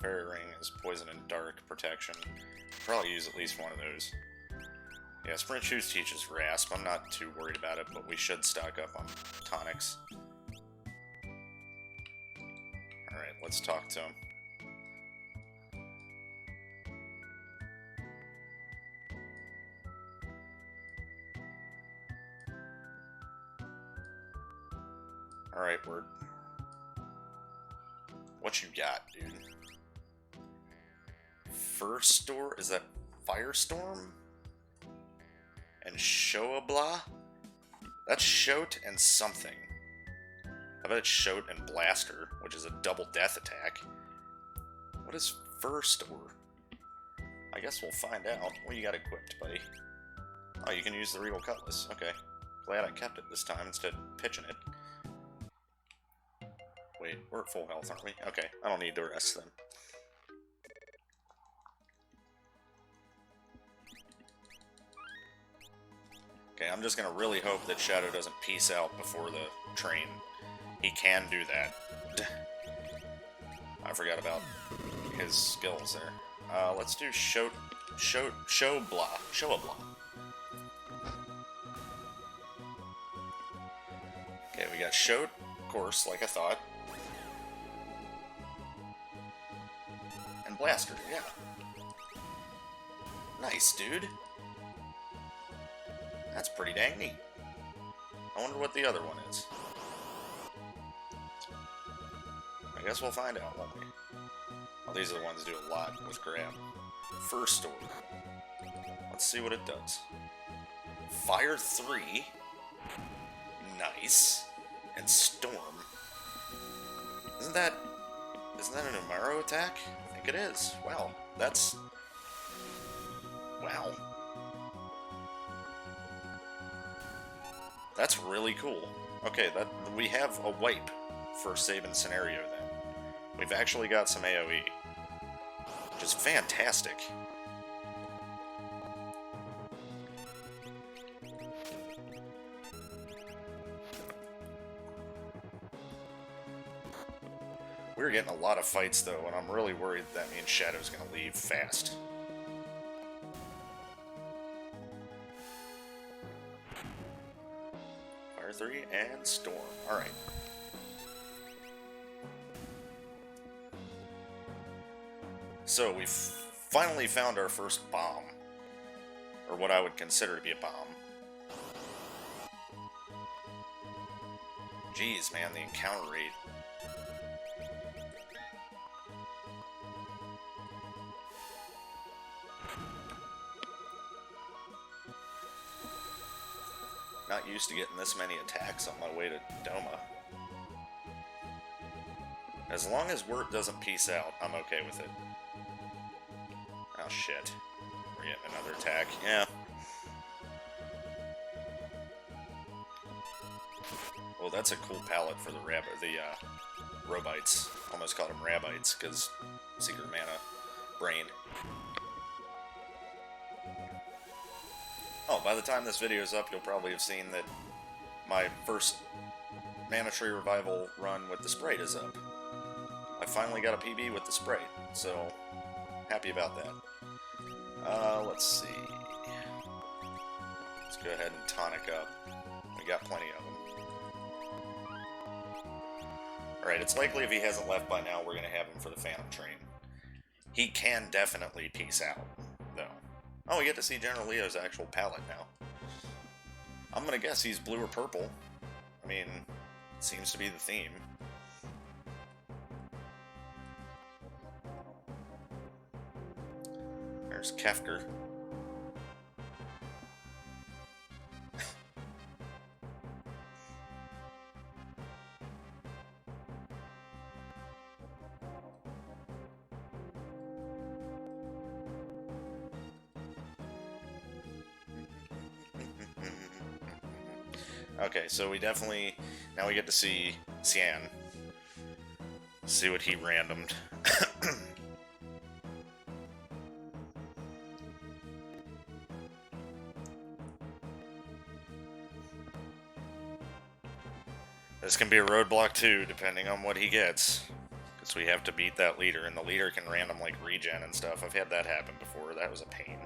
S1: Fairy Ring is Poison and Dark Protection. Probably use at least one of those. Yeah, Sprint Shoes teaches Rasp. I'm not too worried about it, but we should stock up on tonics. Alright, let's talk to him. Alright, word. What you got, dude? First store? Is that Firestorm? And Shoabla? That's Shoat and something. I bet it's Shoat and Blaster, which is a double death attack. What is First Store? I guess we'll find out. What you got equipped, buddy? Oh, you can use the Regal Cutlass. Okay. Glad I kept it this time instead of pitching it. Wait, we're at full health, aren't we? Okay, I don't need the rest then. Okay, I'm just gonna really hope that Shadow doesn't peace out before the train. He can do that. I forgot about his skills there. Let's do Shoabla. Okay, we got Shoat, of course, like I thought. And Blaster, yeah. Nice, dude. That's pretty dang neat. I wonder what the other one is. I guess we'll find out, won't we? Well, these are the ones that do a lot with grab. First Store. Let's see what it does. Fire 3. Nice. And Storm. Isn't that a Numero attack? I think it is. Wow. That's... Wow. That's really cool. Okay, we have a wipe for saving scenario then. We've actually got some AoE. Which is fantastic. We're getting a lot of fights though, and I'm really worried that means Shadow's gonna leave fast. Fire 3 and Storm. Alright. So we've finally found our first bomb. Or what I would consider to be a bomb. Jeez, man, the encounter rate. Not used to getting this many attacks on my way to Doma. As long as Wirt doesn't peace out, I'm okay with it. Oh shit. We're getting another attack. Yeah. Well, that's a cool palette for the Robites. Almost called them Rabites, because Secret Mana Brain. Oh, by the time this video is up, you'll probably have seen that my first Mana Tree Revival run with the Sprite is up. I finally got a PB with the Sprite, so happy about that. Let's see. Let's go ahead and tonic up. We got plenty of them. Alright, it's likely if he hasn't left by now, we're going to have him for the Phantom Train. He can definitely peace out, though. Oh, we get to see General Leo's actual palette now. I'm going to guess he's blue or purple. I mean, it seems to be the theme. There's Kefker. Okay, so we definitely... Now we get to see Cian. See what he randomed. This can be a roadblock too, depending on what he gets. Because we have to beat that leader, and the leader can random, like, regen and stuff. I've had that happen before. That was a pain.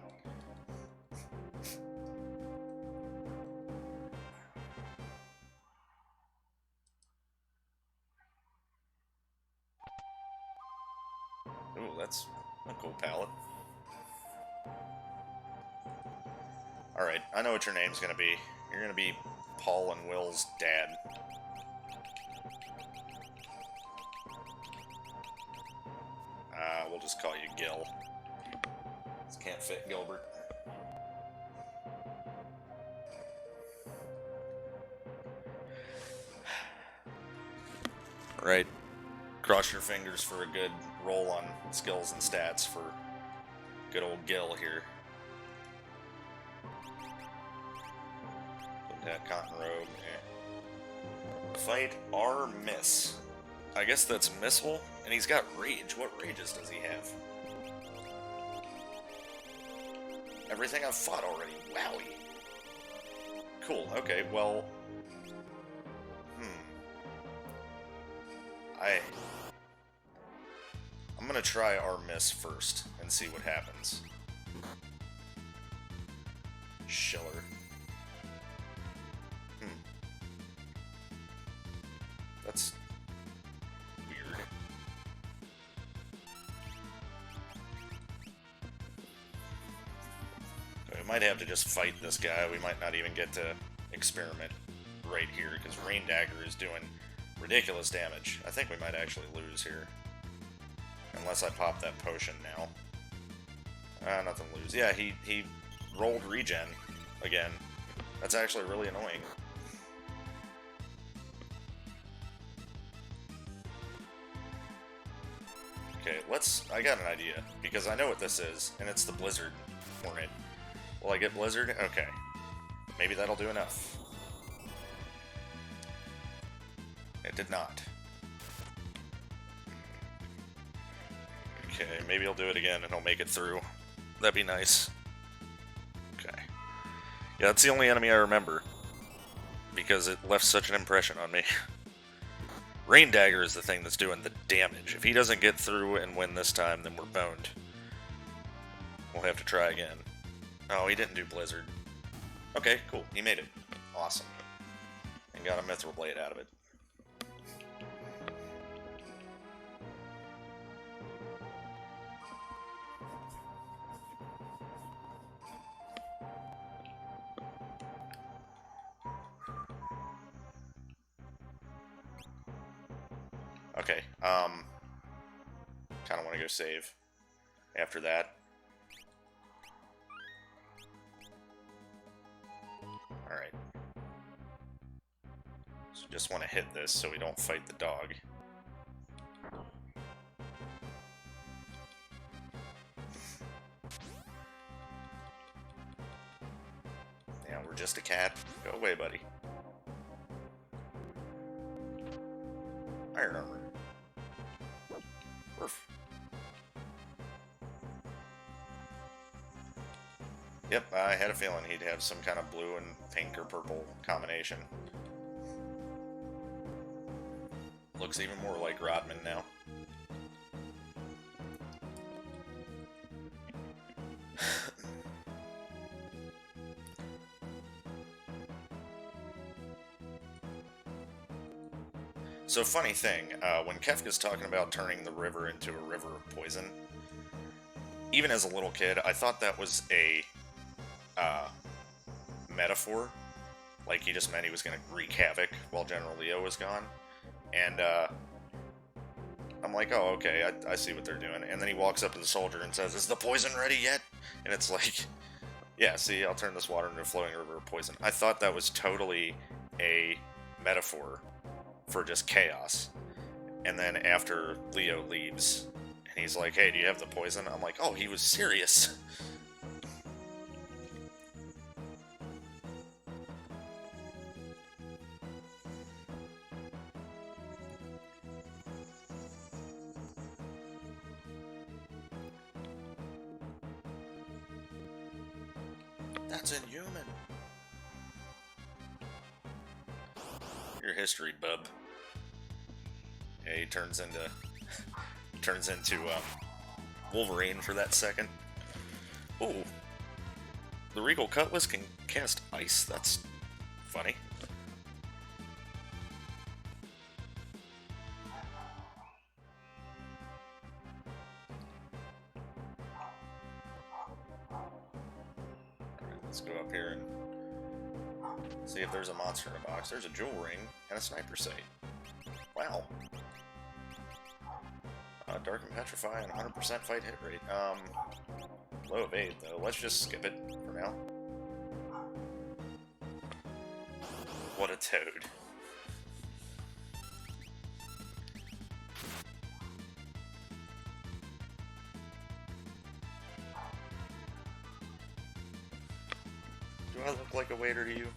S1: Ooh, that's a cool palette. Alright, I know what your name's gonna be. You're gonna be Paul and Will's dad. We'll just call you Gil. This can't fit Gilbert. Right. Cross your fingers for a good roll on skills and stats for good old Gil here. Put that cotton robe. Fight or miss. I guess that's missile, and he's got rage. What rages does he have? Everything I've fought already. Wowie. Cool. Okay. Well. I'm gonna try our miss first and see what happens. Schiller. That's weird. We might have to just fight this guy. We might not even get to experiment right here, because Rain Dagger is doing ridiculous damage. I think we might actually lose here. Unless I pop that potion now. Nothing to lose. Yeah, he rolled regen again. That's actually really annoying. Okay, I got an idea, because I know what this is, and it's the Blizzard Hornet. Will I get Blizzard? Okay. Maybe that'll do enough. It did not. Okay, maybe he'll do it again and he'll make it through. That'd be nice. Okay. Yeah, that's the only enemy I remember, because it left such an impression on me. Rain Dagger is the thing that's doing the damage. If he doesn't get through and win this time, then we're boned. We'll have to try again. Oh, he didn't do Blizzard. Okay, cool. He made it. Awesome. And got a Mithril Blade out of it. Okay, kind of want to go save after that. Alright. So just want to hit this so we don't fight the dog. Yeah, we're just a cat. Go away, buddy. Iron armor. Oof. Yep, I had a feeling he'd have some kind of blue and pink or purple combination. Looks even more like Rodman now. So, funny thing, when Kefka's talking about turning the river into a river of poison, even as a little kid, I thought that was a metaphor. Like, he just meant he was going to wreak havoc while General Leo was gone. And I'm like, oh, okay, I see what they're doing. And then he walks up to the soldier and says, "Is the poison ready yet?" And it's like, yeah, see, I'll turn this water into a flowing river of poison. I thought that was totally a metaphor for just chaos. And then after Leo leaves, and he's like, "Hey, do you have the poison?" I'm like, oh, he was serious. That's inhuman. You're history, bub. Yeah, he turns into Wolverine for that second. Ooh, the Regal Cutlass can cast ice. That's funny. Alright, let's go up here and see if there's a monster in a box. There's a jewel ring and a sniper sight. Wow. Dark and Petrify and 100% fight hit rate. Low evade though. Let's just skip it for now. What a toad. Do I look like a waiter to you?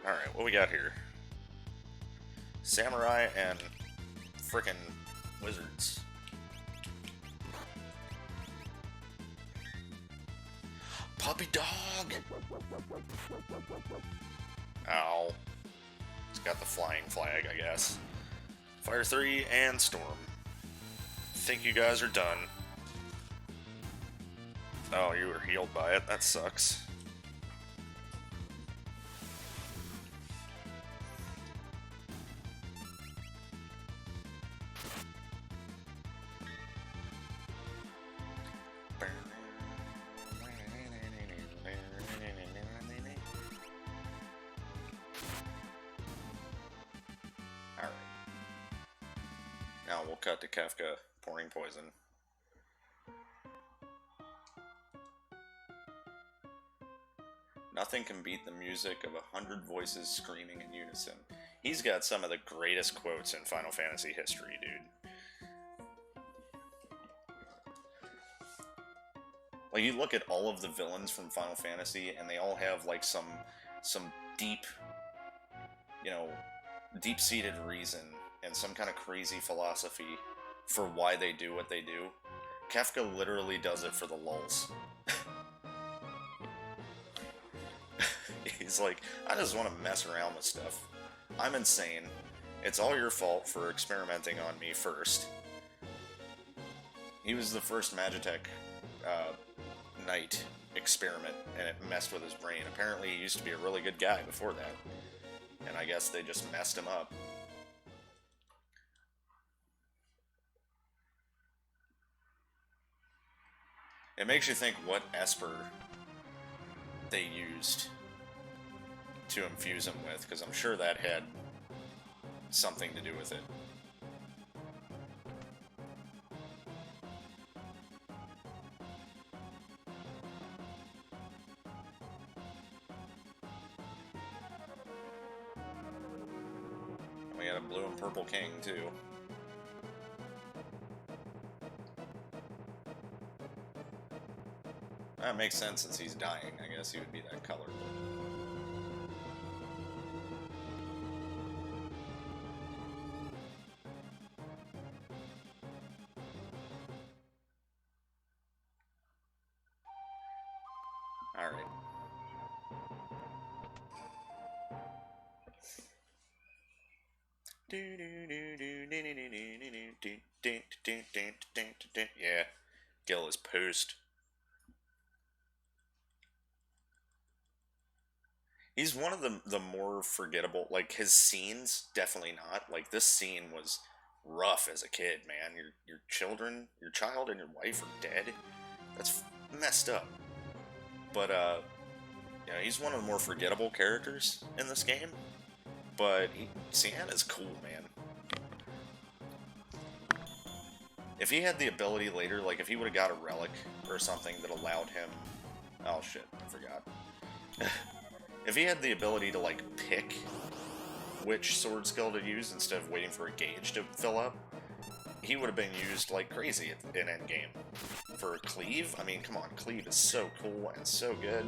S1: Alright, what we got here? Samurai and frickin' wizards. Puppy dog! Ow. It's got the flying flag, I guess. Fire 3 and Storm. Think you guys are done. Oh, you were healed by it. That sucks. Alright. Now we'll cut to Kefka pouring poison. Nothing can beat the music of 100 voices screaming in unison. He's got some of the greatest quotes in Final Fantasy history, dude. Like, you look at all of the villains from Final Fantasy, and they all have, like, some deep, you know, deep-seated reason and some kind of crazy philosophy for why they do what they do. Kefka literally does it for the lulz. He's like, I just want to mess around with stuff. I'm insane. It's all your fault for experimenting on me first. He was the first Magitech Knight experiment, and it messed with his brain. Apparently he used to be a really good guy before that, and I guess they just messed him up. It makes you think what Esper they used to infuse him with, because I'm sure that had something to do with it. We got a blue and purple king, too. That makes sense since he's dying. I guess he would be that color. Alright. Yeah, Gil is post. He's one of the more forgettable, like, his scenes, definitely not. Like, this scene was rough as a kid, man. Your children, your child and your wife are dead. That's messed up. But, you know, he's one of the more forgettable characters in this game. But Sienna's cool, man. If he had the ability later, like, if he would have got a relic or something that allowed him... Oh, shit, I forgot. If he had the ability to, like, pick which sword skill to use instead of waiting for a gauge to fill up, he would have been used like crazy in endgame. For Cleave, I mean, come on, Cleave is so cool and so good.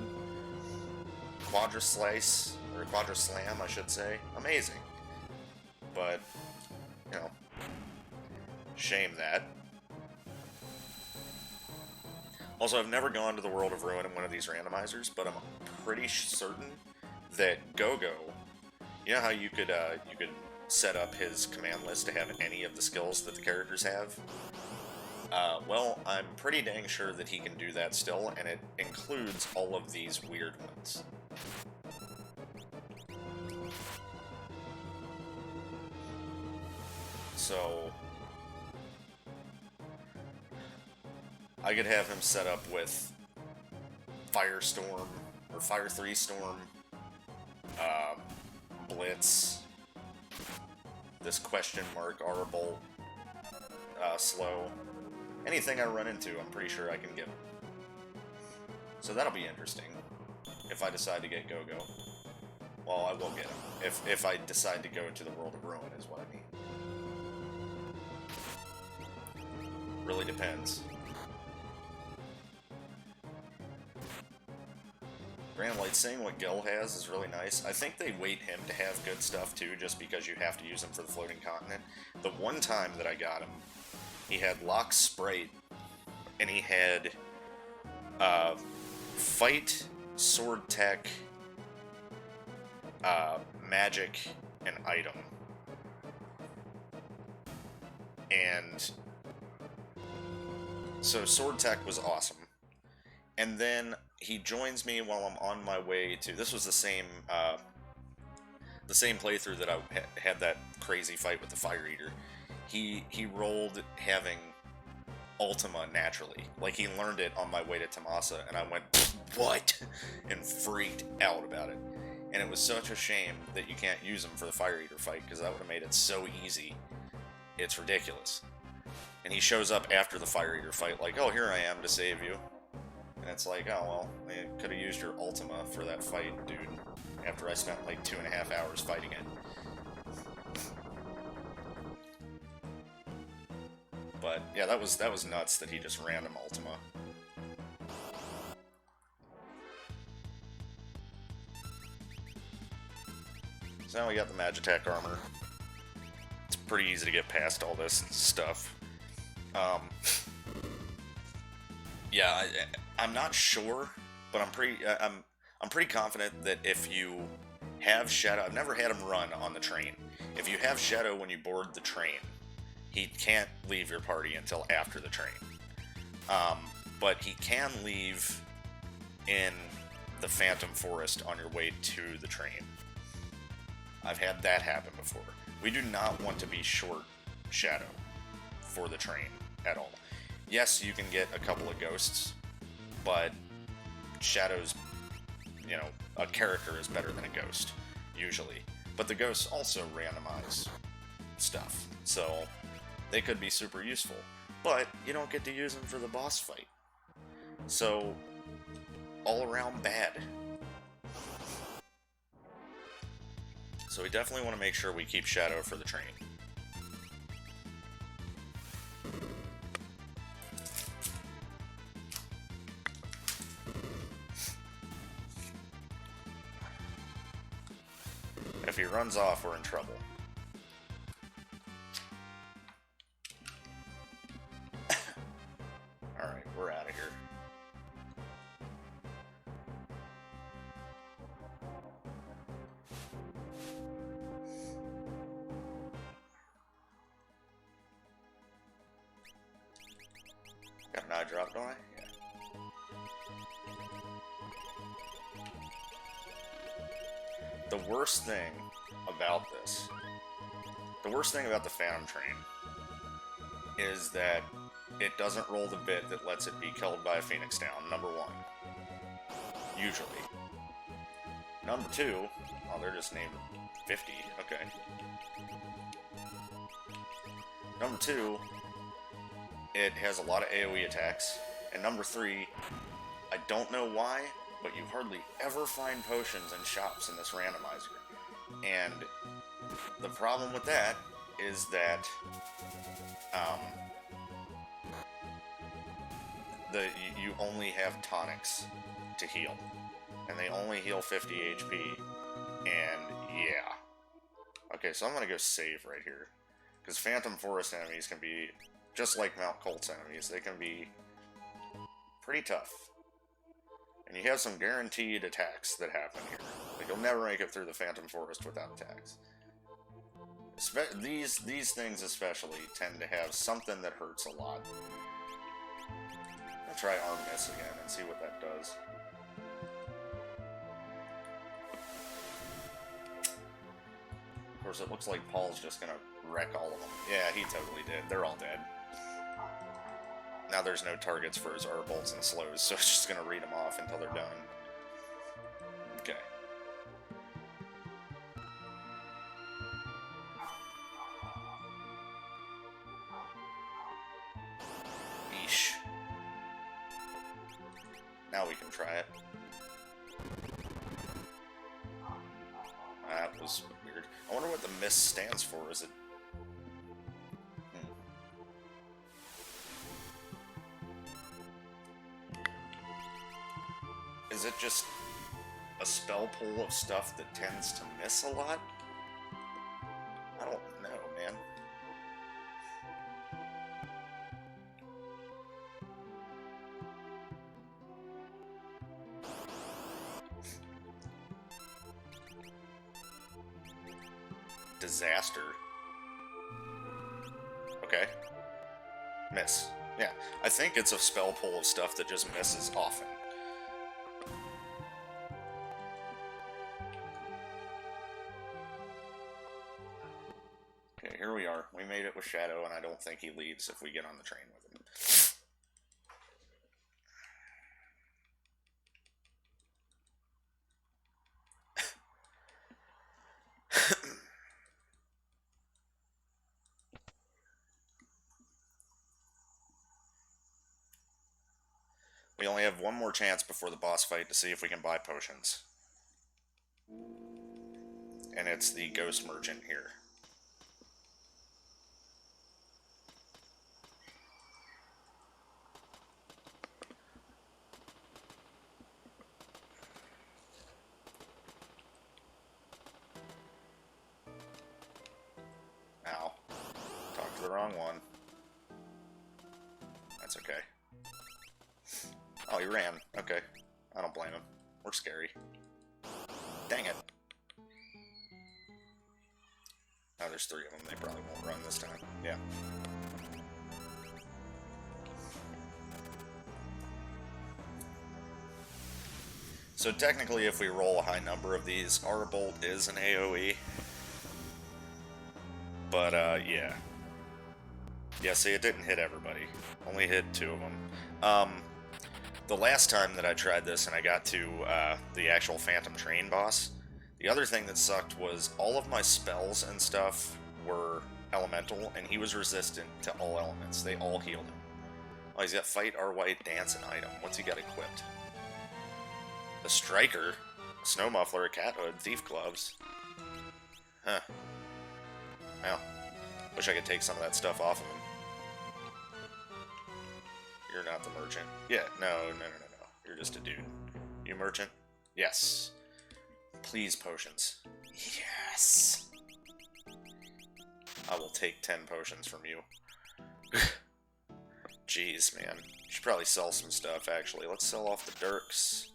S1: Quadra Slice, or Quadra Slam, I should say, amazing. But, you know, shame that. Also, I've never gone to the World of Ruin in one of these randomizers, but I'm pretty certain that Go-Go, you know how you could set up his command list to have any of the skills that the characters have? Well, I'm pretty dang sure that he can do that still, and it includes all of these weird ones. So I could have him set up with Firestorm, or Fire 3 Storm, Blitz, this question mark, Arbolt, Slow. Anything I run into, I'm pretty sure I can get him. So that'll be interesting, if I decide to get Go-Go. Well, I will get him, if I decide to go to the World of Ruin, is what I mean. Really depends. Grand Light, seeing what Gil has is really nice. I think they weight him to have good stuff too, just because you have to use him for the Floating Continent. The one time that I got him, he had Lock Sprite, and he had Fight, Sword Tech, Magic, and Item. And so Sword Tech was awesome. And then he joins me while I'm on my way to... This was the same playthrough that I had that crazy fight with the Fire Eater. He rolled having Ultima naturally. Like, he learned it on my way to Tomasa, and I went, what? And freaked out about it. And it was such a shame that you can't use him for the Fire Eater fight, because that would have made it so easy. It's ridiculous. And he shows up after the Fire Eater fight, like, oh, here I am to save you. And it's like, oh, well, I could have used your Ultima for that fight, dude. After I spent like 2.5 hours fighting it. But, yeah, that was nuts that he just random Ultima. So now we got the Magitech armor. It's pretty easy to get past all this stuff. Yeah, I'm not sure, but I'm pretty confident that if you have Shadow, I've never had him run on the train. If you have Shadow when you board the train, he can't leave your party until after the train. But he can leave in the Phantom Forest on your way to the train. I've had that happen before. We do not want to be short Shadow for the train at all. Yes, you can get a couple of ghosts, but Shadow's, you know, a character is better than a ghost, usually. But the ghosts also randomize stuff, so they could be super useful. But you don't get to use them for the boss fight. So, all around bad. So we definitely want to make sure we keep Shadow for the train. If he runs off, we're in trouble. Alright, we're out of here. Got an eye drop, don't I? Yeah. The worst thing about this, the worst thing about the Phantom Train, is that it doesn't roll the bit that lets it be killed by a Phoenix Down, number one. Usually. Number two, oh, they're just named 50, okay. Number two, it has a lot of AoE attacks. And number three, I don't know why, but you hardly ever find potions in shops in this randomizer. And the problem with that is that you only have tonics to heal. And they only heal 50 HP. And yeah. Okay, so I'm gonna go save right here. Because Phantom Forest enemies can be, just like Mount Colt's enemies, they can be pretty tough. And you have some guaranteed attacks that happen here. Like, you'll never make it through the Phantom Forest without attacks. These things especially tend to have something that hurts a lot. I'll try Arm Miss again and see what that does. Of course, it looks like Paul's just gonna wreck all of them. Yeah, he totally did. They're all dead. Now there's no targets for his bolts and slows, so it's just gonna read them off until they're done. Okay. Yeesh. Now we can try it. That was weird. I wonder what the miss stands for. Is it... Is it just a spell pool of stuff that tends to miss a lot? I don't know, man. Disaster. Okay. Miss. Yeah. I think it's a spell pool of stuff that just misses often. Okay, here we are. We made it with Shadow, and I don't think he leaves if we get on the train with him. We only have one more chance before the boss fight to see if we can buy potions. And it's the Ghost Merchant here. Ow. Talked to the wrong one. That's okay. Oh, he ran. Okay. I don't blame him. We're scary. Dang it. Oh, there's three of them. They probably won't run this time. Yeah. So technically, if we roll a high number of these, our bolt is an AoE. But, yeah. Yeah, see, it didn't hit everybody. Only hit two of them. The last time that I tried this and I got to the actual Phantom Train boss, the other thing that sucked was all of my spells and stuff were elemental, and he was resistant to all elements. They all healed him. Oh, he's got Fight, R-White, Dance, and Item. What's he got equipped? The Striker, a Snow Muffler, a Cat Hood, Thief Gloves. Huh. Well, wish I could take some of that stuff off of him. You're not the merchant. Yeah, no. You're just a dude. You merchant? Yes. Please, potions. Yes! I will take 10 potions from you. Jeez, man. Should probably sell some stuff, actually. Let's sell off the Dirks.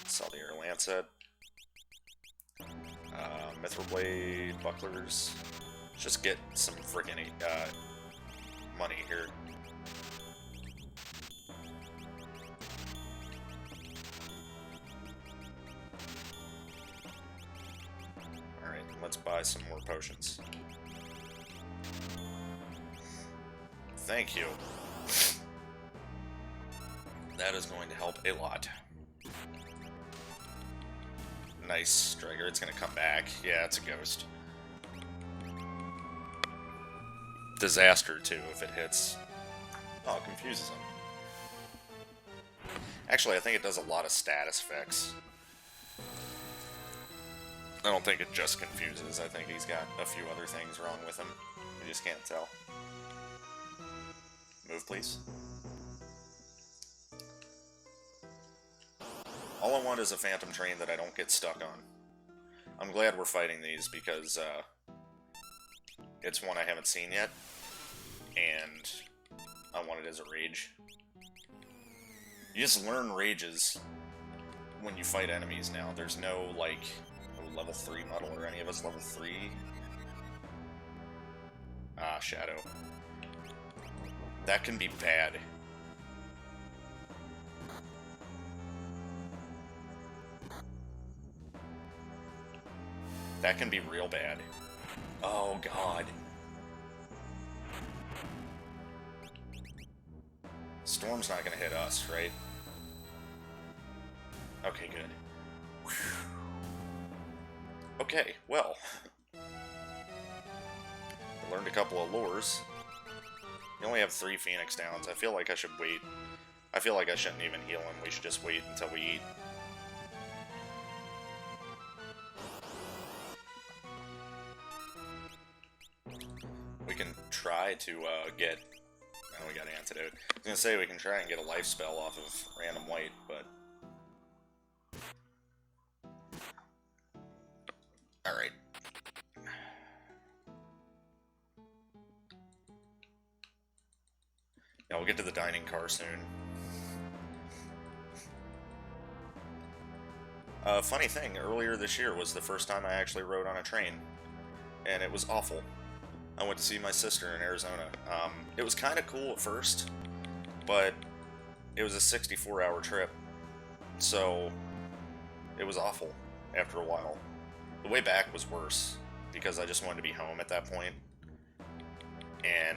S1: Sell the Air Lancet. Mithril Blade, Bucklers. Let's just get some freaking money here. Alright, let's buy some more potions. Thank you. That is going to help a lot. Nice, Striker. It's going to come back. Yeah, it's a ghost. Disaster, too, if it hits. Oh, it confuses him. Actually, I think it does a lot of status effects. I don't think it just confuses. I think he's got a few other things wrong with him. We just can't tell. Move, please. All I want is a Phantom Train that I don't get stuck on. I'm glad we're fighting these because it's one I haven't seen yet, and I want it as a rage. You just learn rages when you fight enemies now. There's no, like, no level 3 model or any of us level 3. Ah, Shadow. That can be bad. That can be real bad. Oh, God. Storm's not gonna hit us, right? Okay, good. Whew. Okay, well. I learned a couple of lures. We only have 3 Phoenix downs. I feel like I should wait. I feel like I shouldn't even heal him. We should just wait until we eat. We can try to get... Oh, we got an antidote. I was gonna say we can try and get a life spell off of random white, but... Alright. Yeah, we'll get to the dining car soon. Funny thing, earlier this year was the first time I actually rode on a train, and it was awful. I went to see my sister in Arizona. It was kind of cool at first, but it was a 64-hour trip, so it was awful after a while. The way back was worse, because I just wanted to be home at that point, and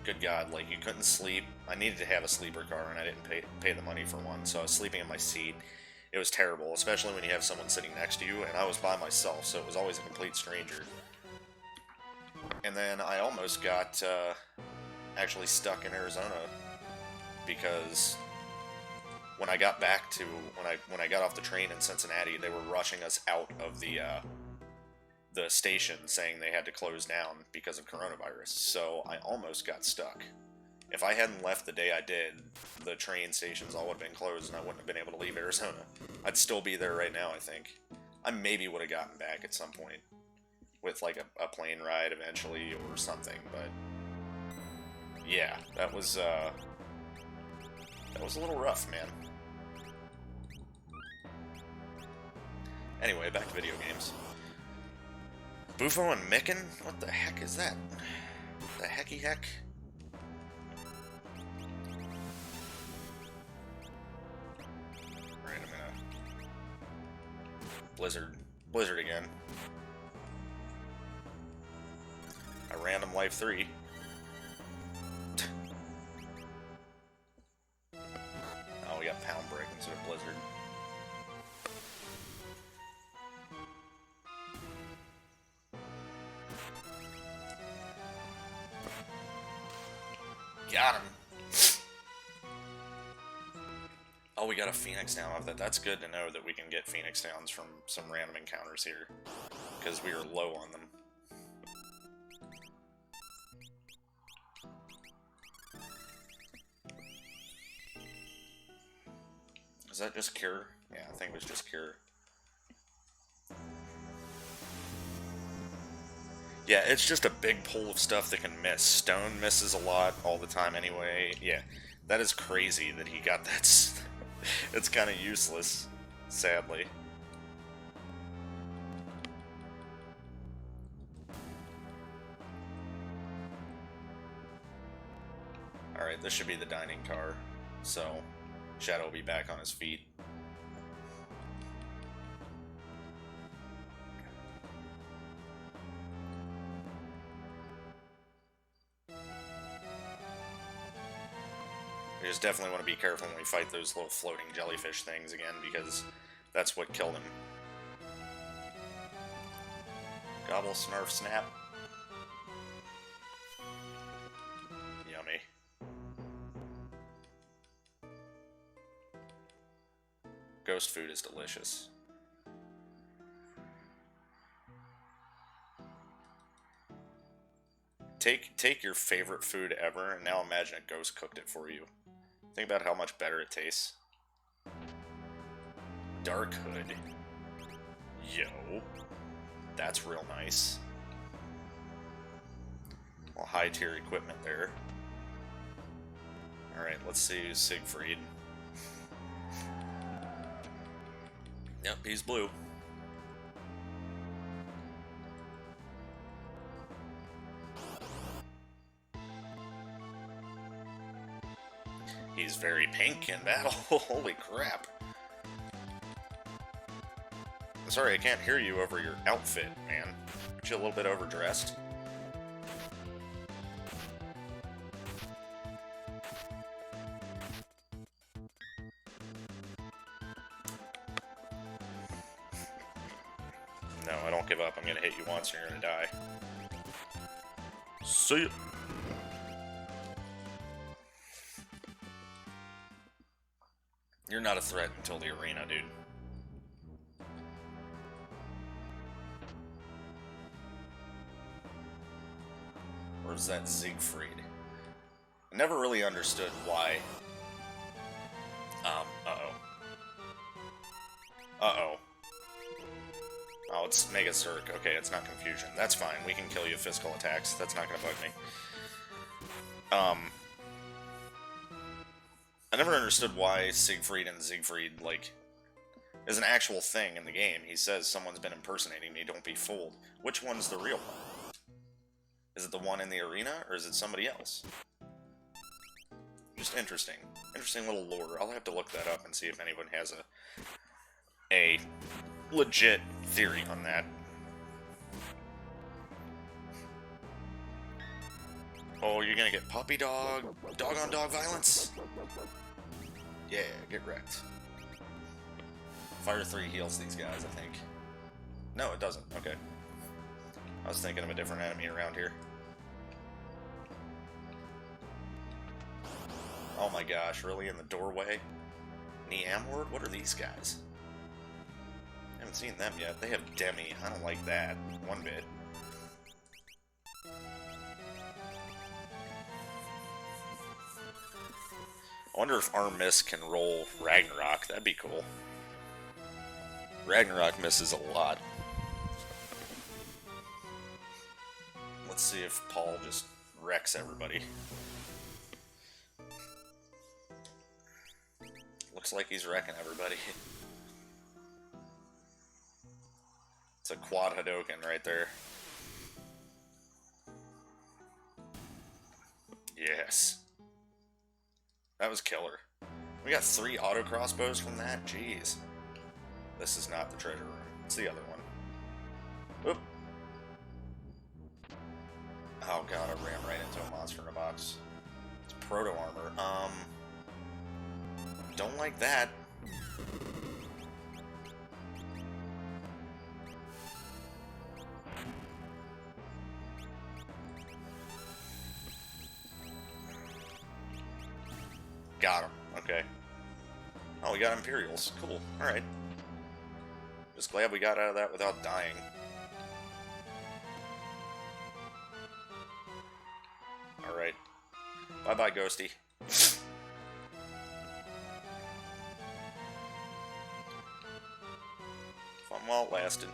S1: good God, like, you couldn't sleep. I needed to have a sleeper car, and I didn't pay the money for one, so I was sleeping in my seat. It was terrible, especially when you have someone sitting next to you, and I was by myself, so it was always a complete stranger. And then I almost got actually stuck in Arizona, because when I got back to when I got off the train in Cincinnati, they were rushing us out of the station, saying they had to close down because of coronavirus. So I almost got stuck. If I hadn't left the day I did, the train stations all would have been closed, and I wouldn't have been able to leave Arizona. I'd still be there right now, I think. I maybe would have gotten back at some point with like a plane ride eventually or something, but yeah, that was a little rough, man. Anyway, back to video games. Bufo and Micken? What the heck is that? The hecky heck? Alright, I'm gonna... Blizzard again. A random life 3. Oh, we got Pound Break instead of Blizzard. Got him. Oh, we got a Phoenix down off that. That's good to know that we can get Phoenix downs from some random encounters here, because we are low on them. Is that just Cure? Yeah, I think it was just Cure. Yeah, it's just a big pool of stuff that can miss. Stone misses a lot all the time anyway. Yeah, that is crazy that he got that. It's kind of useless, sadly. Alright, this should be the dining car, so Shadow will be back on his feet. We just definitely want to be careful when we fight those little floating jellyfish things again, because that's what killed him. Gobble, snarf, snap. Yummy. Ghost food is delicious. Take your favorite food ever, and now imagine a ghost cooked it for you. Think about how much better it tastes. Dark Hood. Yo. That's real nice. Well, high tier equipment there. Alright, let's see Siegfried. Yep, he's blue. He's very pink in battle. Holy crap. I'm sorry, I can't hear you over your outfit, man. Aren't you a little bit overdressed? No, I don't give up. I'm gonna hit you once and you're gonna die. See ya. You're not a threat until the arena, dude. Or is that Siegfried? I never really understood why. Uh-oh. Uh-oh. Oh, it's Mega Zerg. Okay, it's not confusion. That's fine. We can kill you with physical attacks. That's not gonna bug me. I never understood why Siegfried and Siegfried, like, is an actual thing in the game. He says someone's been impersonating me, don't be fooled. Which one's the real one? Is it the one in the arena, or is it somebody else? Just interesting. Interesting little lore. I'll have to look that up and see if anyone has a legit theory on that. Oh, you're gonna get puppy dog, dog-on-dog violence? Yeah, get wrecked. Fire 3 heals these guys, I think. No, it doesn't. Okay. I was thinking of a different enemy around here. Oh my gosh, really? In the doorway? Neamward? What are these guys? I haven't seen them yet. They have Demi. I don't like that one bit. I wonder if Armis can roll Ragnarok. That'd be cool. Ragnarok misses a lot. Let's see if Paul just wrecks everybody. Looks like he's wrecking everybody. It's a quad Hadoken right there. Yes. That was killer. We got 3 auto crossbows from that? Jeez. This is not the treasure room. It's the other one. Oop. Oh god, I ran right into a monster in a box. It's proto-armor. Don't like that. Got him. Okay. Oh, we got Imperials. Cool. Alright. Just glad we got out of that without dying. Alright. Bye-bye, Ghosty. Fun while it lasted.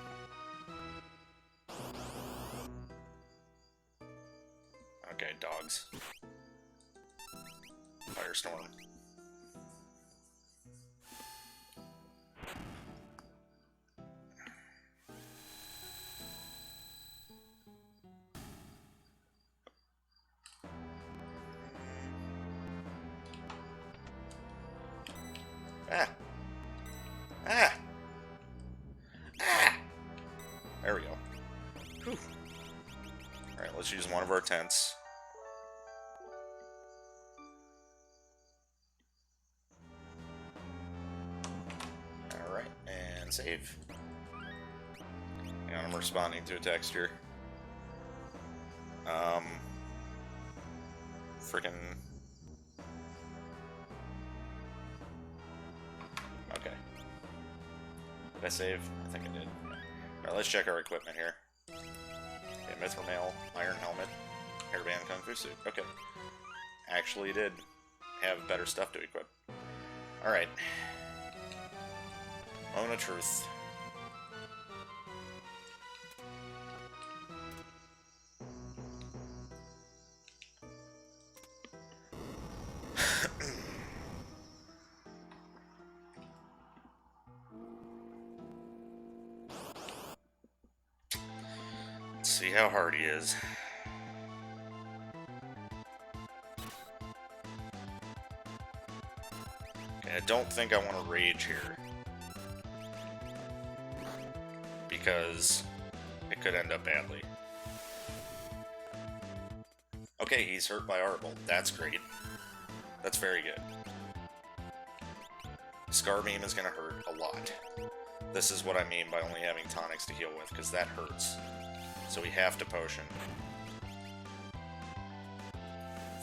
S1: Okay, dogs. Firestorm. Ah! Ah! Ah! There we go. Whew. Alright, let's use one of our tents. Alright, and save. And I'm responding to a text here. Freaking... Okay. Did I save? I think I did. Alright, let's check our equipment here. Okay, Mithril Mail, Iron Helmet, Hairband Kung Fu Suit. Okay. Actually did have better stuff to equip. Alright. Moment of truth. see how hard he is. Okay, I don't think I want to rage here. Because it could end up badly. Okay, he's hurt by Arble. That's great. That's very good. Scar Beam is going to hurt a lot. This is what I mean by only having tonics to heal with, because that hurts. So we have to potion.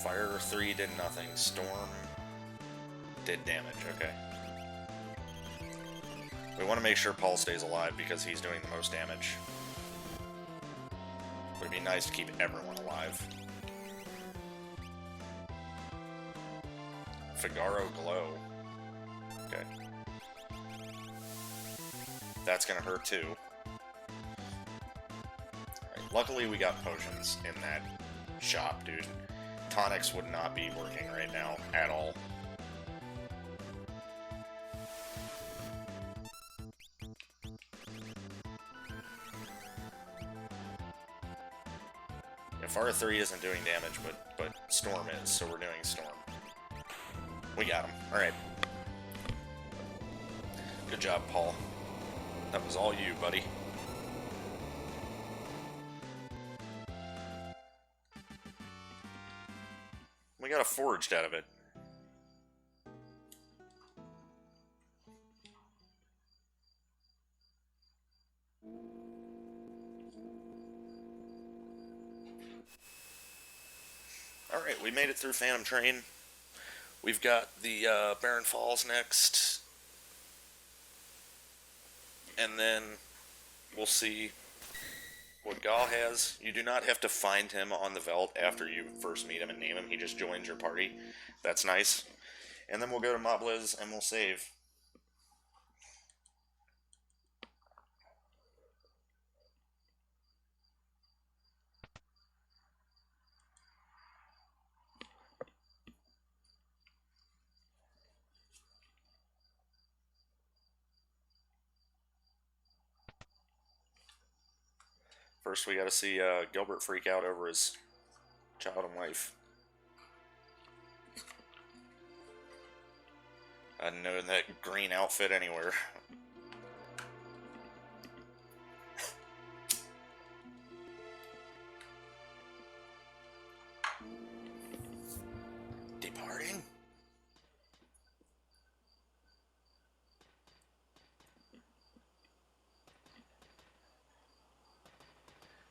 S1: Fire 3 did nothing. Storm did damage, okay. We want to make sure Paul stays alive because he's doing the most damage. But it'd be nice to keep everyone alive. Figaro Glow. Okay. That's gonna hurt too. Alright, luckily we got potions in that shop, dude. Tonics would not be working right now at all. If R3 isn't doing damage, but Storm is, so we're doing Storm. We got him. Alright. Good job, Paul. That was all you, buddy. We got a forged out of it. Alright, we made it through Phantom Train. We've got the Barren Falls next. And then we'll see what Gal has. You do not have to find him on the Veldt after you first meet him and name him. He just joins your party. That's nice. And then we'll go to Mobliz and we'll save. First, we gotta see Gilbert freak out over his child and wife. I didn't know that green outfit anywhere. Departing?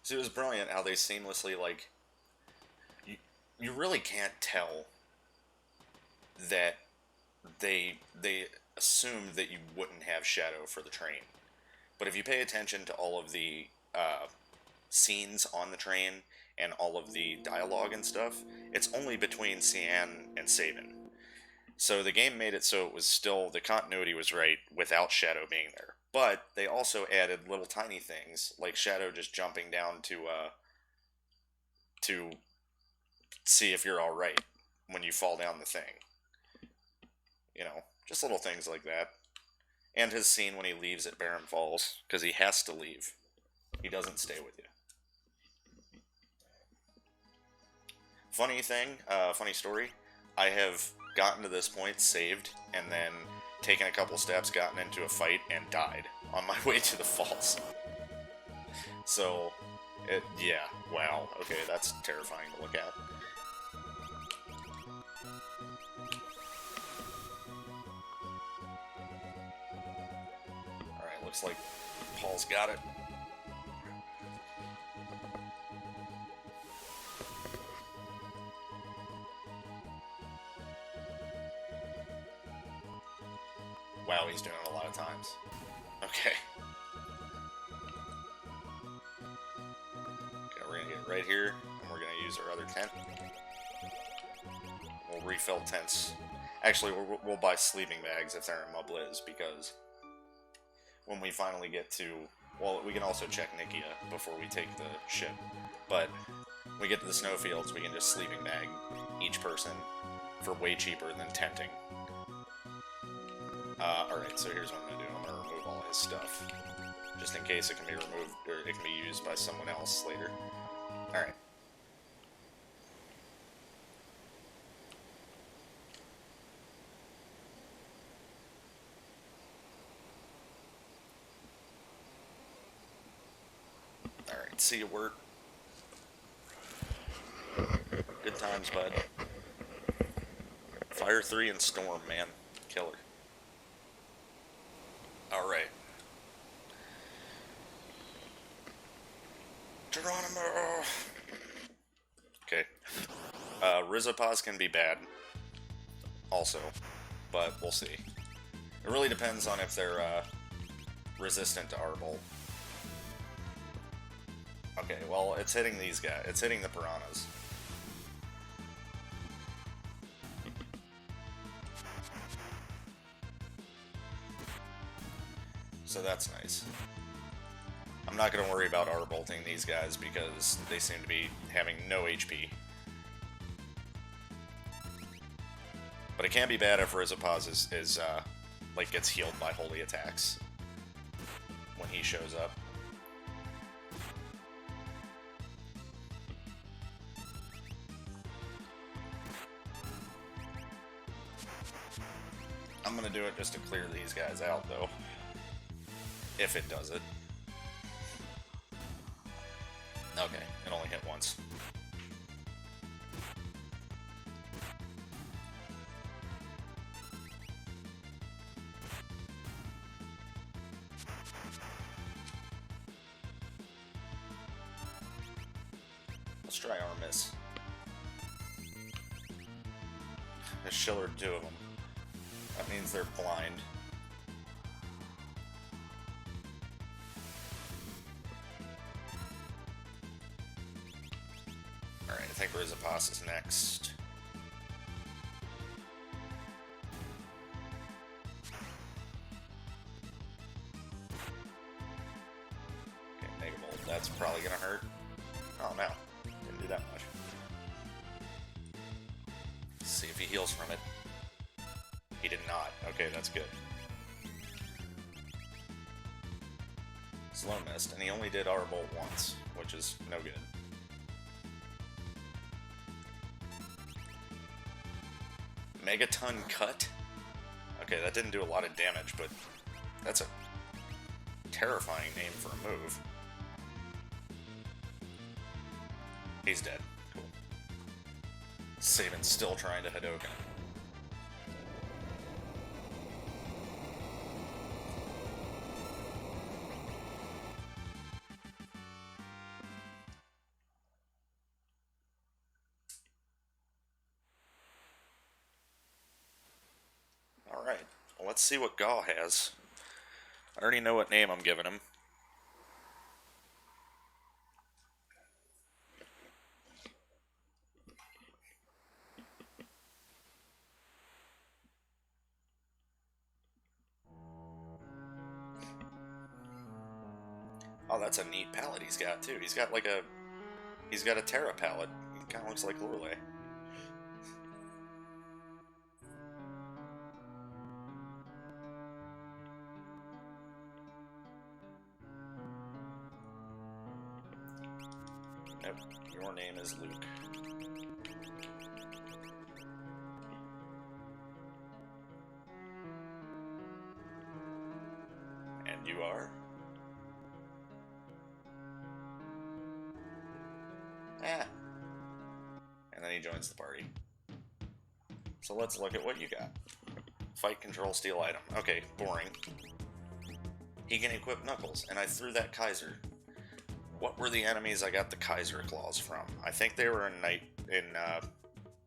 S1: So it was brilliant how they seamlessly, like, you really can't tell that they assumed that you wouldn't have Shadow for the train. But if you pay attention to all of the scenes on the train and all of the dialogue and stuff, it's only between Cian and Sabin. So the game made it so it was still, the continuity was right without Shadow being there. But they also added little tiny things, like Shadow just jumping down to see if you're alright when you fall down the thing. You know, just little things like that. And his scene when he leaves at Barren Falls, because he has to leave. He doesn't stay with you. Funny thing, funny story, I have gotten to this point, saved, and then taken a couple steps, gotten into a fight, and died on my way to the falls. So, yeah, wow, okay, that's terrifying to look at. Alright, looks like Paul's got it. Wow, he's doing it a lot of times. Okay. Okay, we're gonna get right here, and we're gonna use our other tent. We'll refill tents. Actually, we'll buy sleeping bags if they're in Mobliz, because when we finally get to... Well, we can also check Nikia before we take the ship. But when we get to the snowfields, we can just sleeping bag each person for way cheaper than tenting. Alright, so here's what I'm gonna do. I'm gonna remove all his stuff. just in case it can be removed, or it can be used by someone else later. Alright. Alright, see you, work. Good times, bud. Fire 3 and Storm, man. Killer. Alright. Geronimo! Okay. Rizopos can be bad. Also. But we'll see. It really depends on if they're, resistant to Arbolt. Okay, well, it's hitting these guys. It's hitting the piranhas. So that's nice. I'm not going to worry about R-bolting these guys because they seem to be having no HP. But it can be bad if Rizopos is like, gets healed by holy attacks when he shows up. I'm going to do it just to clear these guys out, though. If it does it. Okay, it only hit once. Let's try Armis. There's Schiller 2 of them. That means they're blind. Alright, I think Rizopos is next. Okay, Mega Bolt. That's probably gonna hurt. Oh no, didn't do that much. Let's see if he heals from it. He did not. Okay, that's good. Slow missed, and he only did Arbolt once, which is no good. Megaton Cut? Okay, that didn't do a lot of damage, but that's a terrifying name for a move. He's dead. Cool. Saban's still trying to Hadouken. Alright, well, let's see what Gaw has. I already know what name I'm giving him. Oh, that's a neat palette he's got, too. He's got like a... He's got a Terra palette. It kind of looks like Lorelei. Nope. Your name is Luke. And you are? Ah. And then he joins the party. So let's look at what you got. Fight, control, steal item. Okay, boring. He can equip Knuckles, and I threw that Kaiser. What were the enemies I got the Kaiser claws from? I think they were in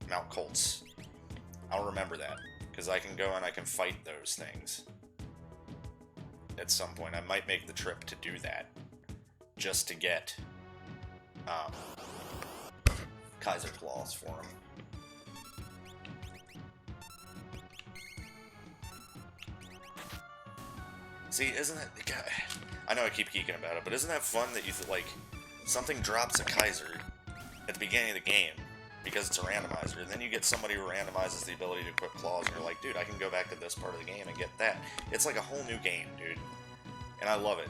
S1: Mount Colts. I'll remember that, because I can go and I can fight those things. At some point, I might make the trip to do that, just to get Kaiser claws for him. See, isn't it? I know I keep geeking about it, but isn't that fun that you like something drops a Kaiser at the beginning of the game because it's a randomizer, and then you get somebody who randomizes the ability to equip claws, and you're like, dude, I can go back to this part of the game and get that. It's like a whole new game, dude, and I love it.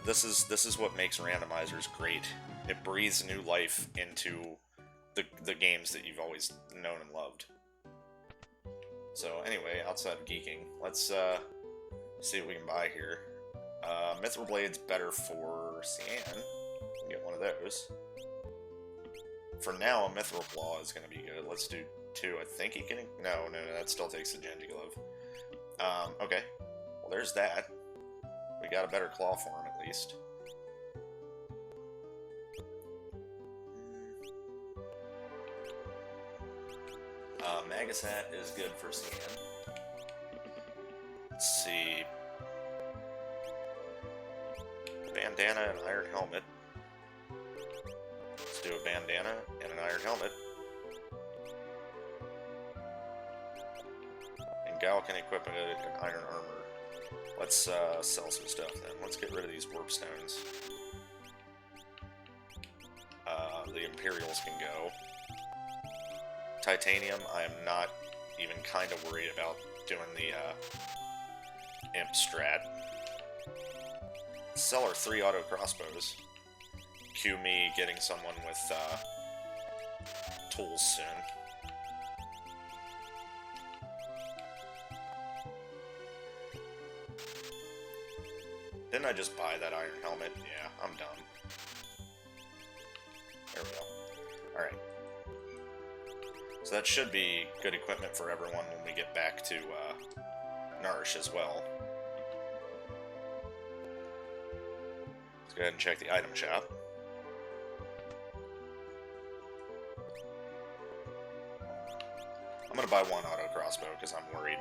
S1: this is what makes randomizers great. It breathes new life into the games that you've always known and loved. So anyway, outside of geeking, let's see what we can buy here. Mithril Blade's better for Cyan. Get one of those. For now, a Mithril Claw is going to be good. Let's do 2. I think he can... No, that still takes the Genji Glove. Okay. Well, there's that. We got a better claw for him, at least. Magus Hat is good for Cyan. Let's see... Bandana and Iron Helmet. Let's do a bandana and an Iron Helmet. And Gao can equip an Iron Armor. Let's sell some stuff then. Let's get rid of these Warp Stones. The Imperials can go. Titanium, I am not even kind of worried about doing the Imp strat. Sell our 3 auto crossbows. Cue me getting someone with tools soon. Didn't I just buy that Iron Helmet? Yeah, I'm dumb. There we go. Alright. So that should be good equipment for everyone when we get back to Nourish as well. Let's go ahead and check the item shop. I'm going to buy 1 auto crossbow because I'm worried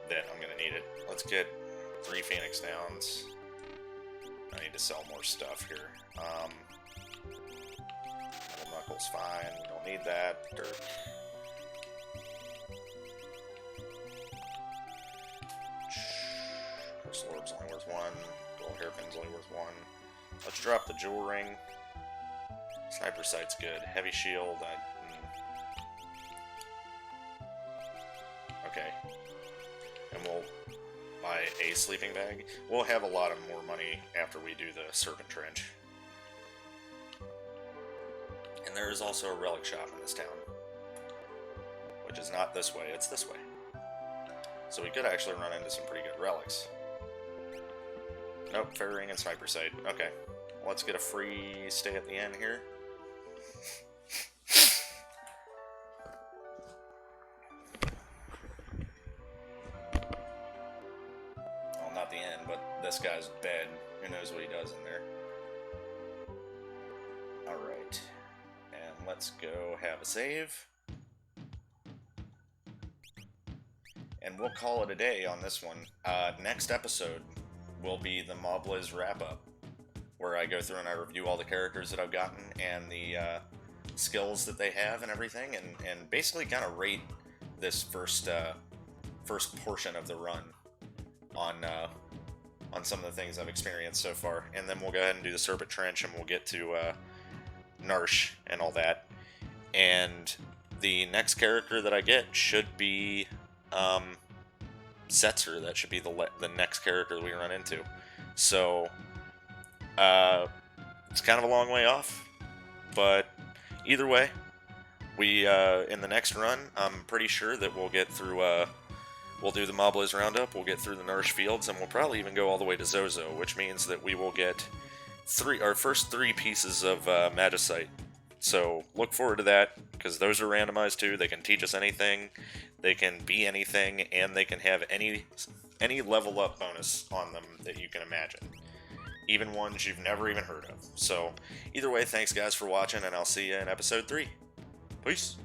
S1: that I'm going to need it. Let's get 3 Phoenix Downs. I need to sell more stuff here. Metal Knuckles, fine. We don't need that. Dirt. Crystal Orb's only worth 1. Gold Hairpin's only worth 1. Let's drop the Jewel Ring. Sniper Sight's good. Heavy Shield. Okay. And we'll buy a sleeping bag. We'll have a lot of more money after we do the Serpent Trench. And there is also a relic shop in this town. Which is not this way, it's this way. So we could actually run into some pretty good relics. Nope, Fairy Ring and Sniper Sight. Okay. Let's get a free stay at the end here. Well, not the end, but this guy's bed. Who knows what he does in there. Alright. And let's go have a save. And we'll call it a day on this one. Next episode will be the Mobliz wrap-up, where I go through and I review all the characters that I've gotten and the skills that they have and everything, and basically kind of rate this first portion of the run on some of the things I've experienced so far. And then we'll go ahead and do the Serpent Trench, and we'll get to Narsh and all that. And the next character that I get should be Setzer. That should be the next character we run into. So it's kind of a long way off, but either way, we in the next run, I'm pretty sure that we'll get through. We'll do the Mobliz Roundup. We'll get through the Nourish Fields, and we'll probably even go all the way to Zozo, which means that we will get our first 3 pieces of Magicite. So look forward to that, because those are randomized too. They can teach us anything, they can be anything, and they can have any level up bonus on them that you can imagine. Even ones you've never even heard of. So either way, thanks guys for watching, and I'll see you in episode 3. Peace!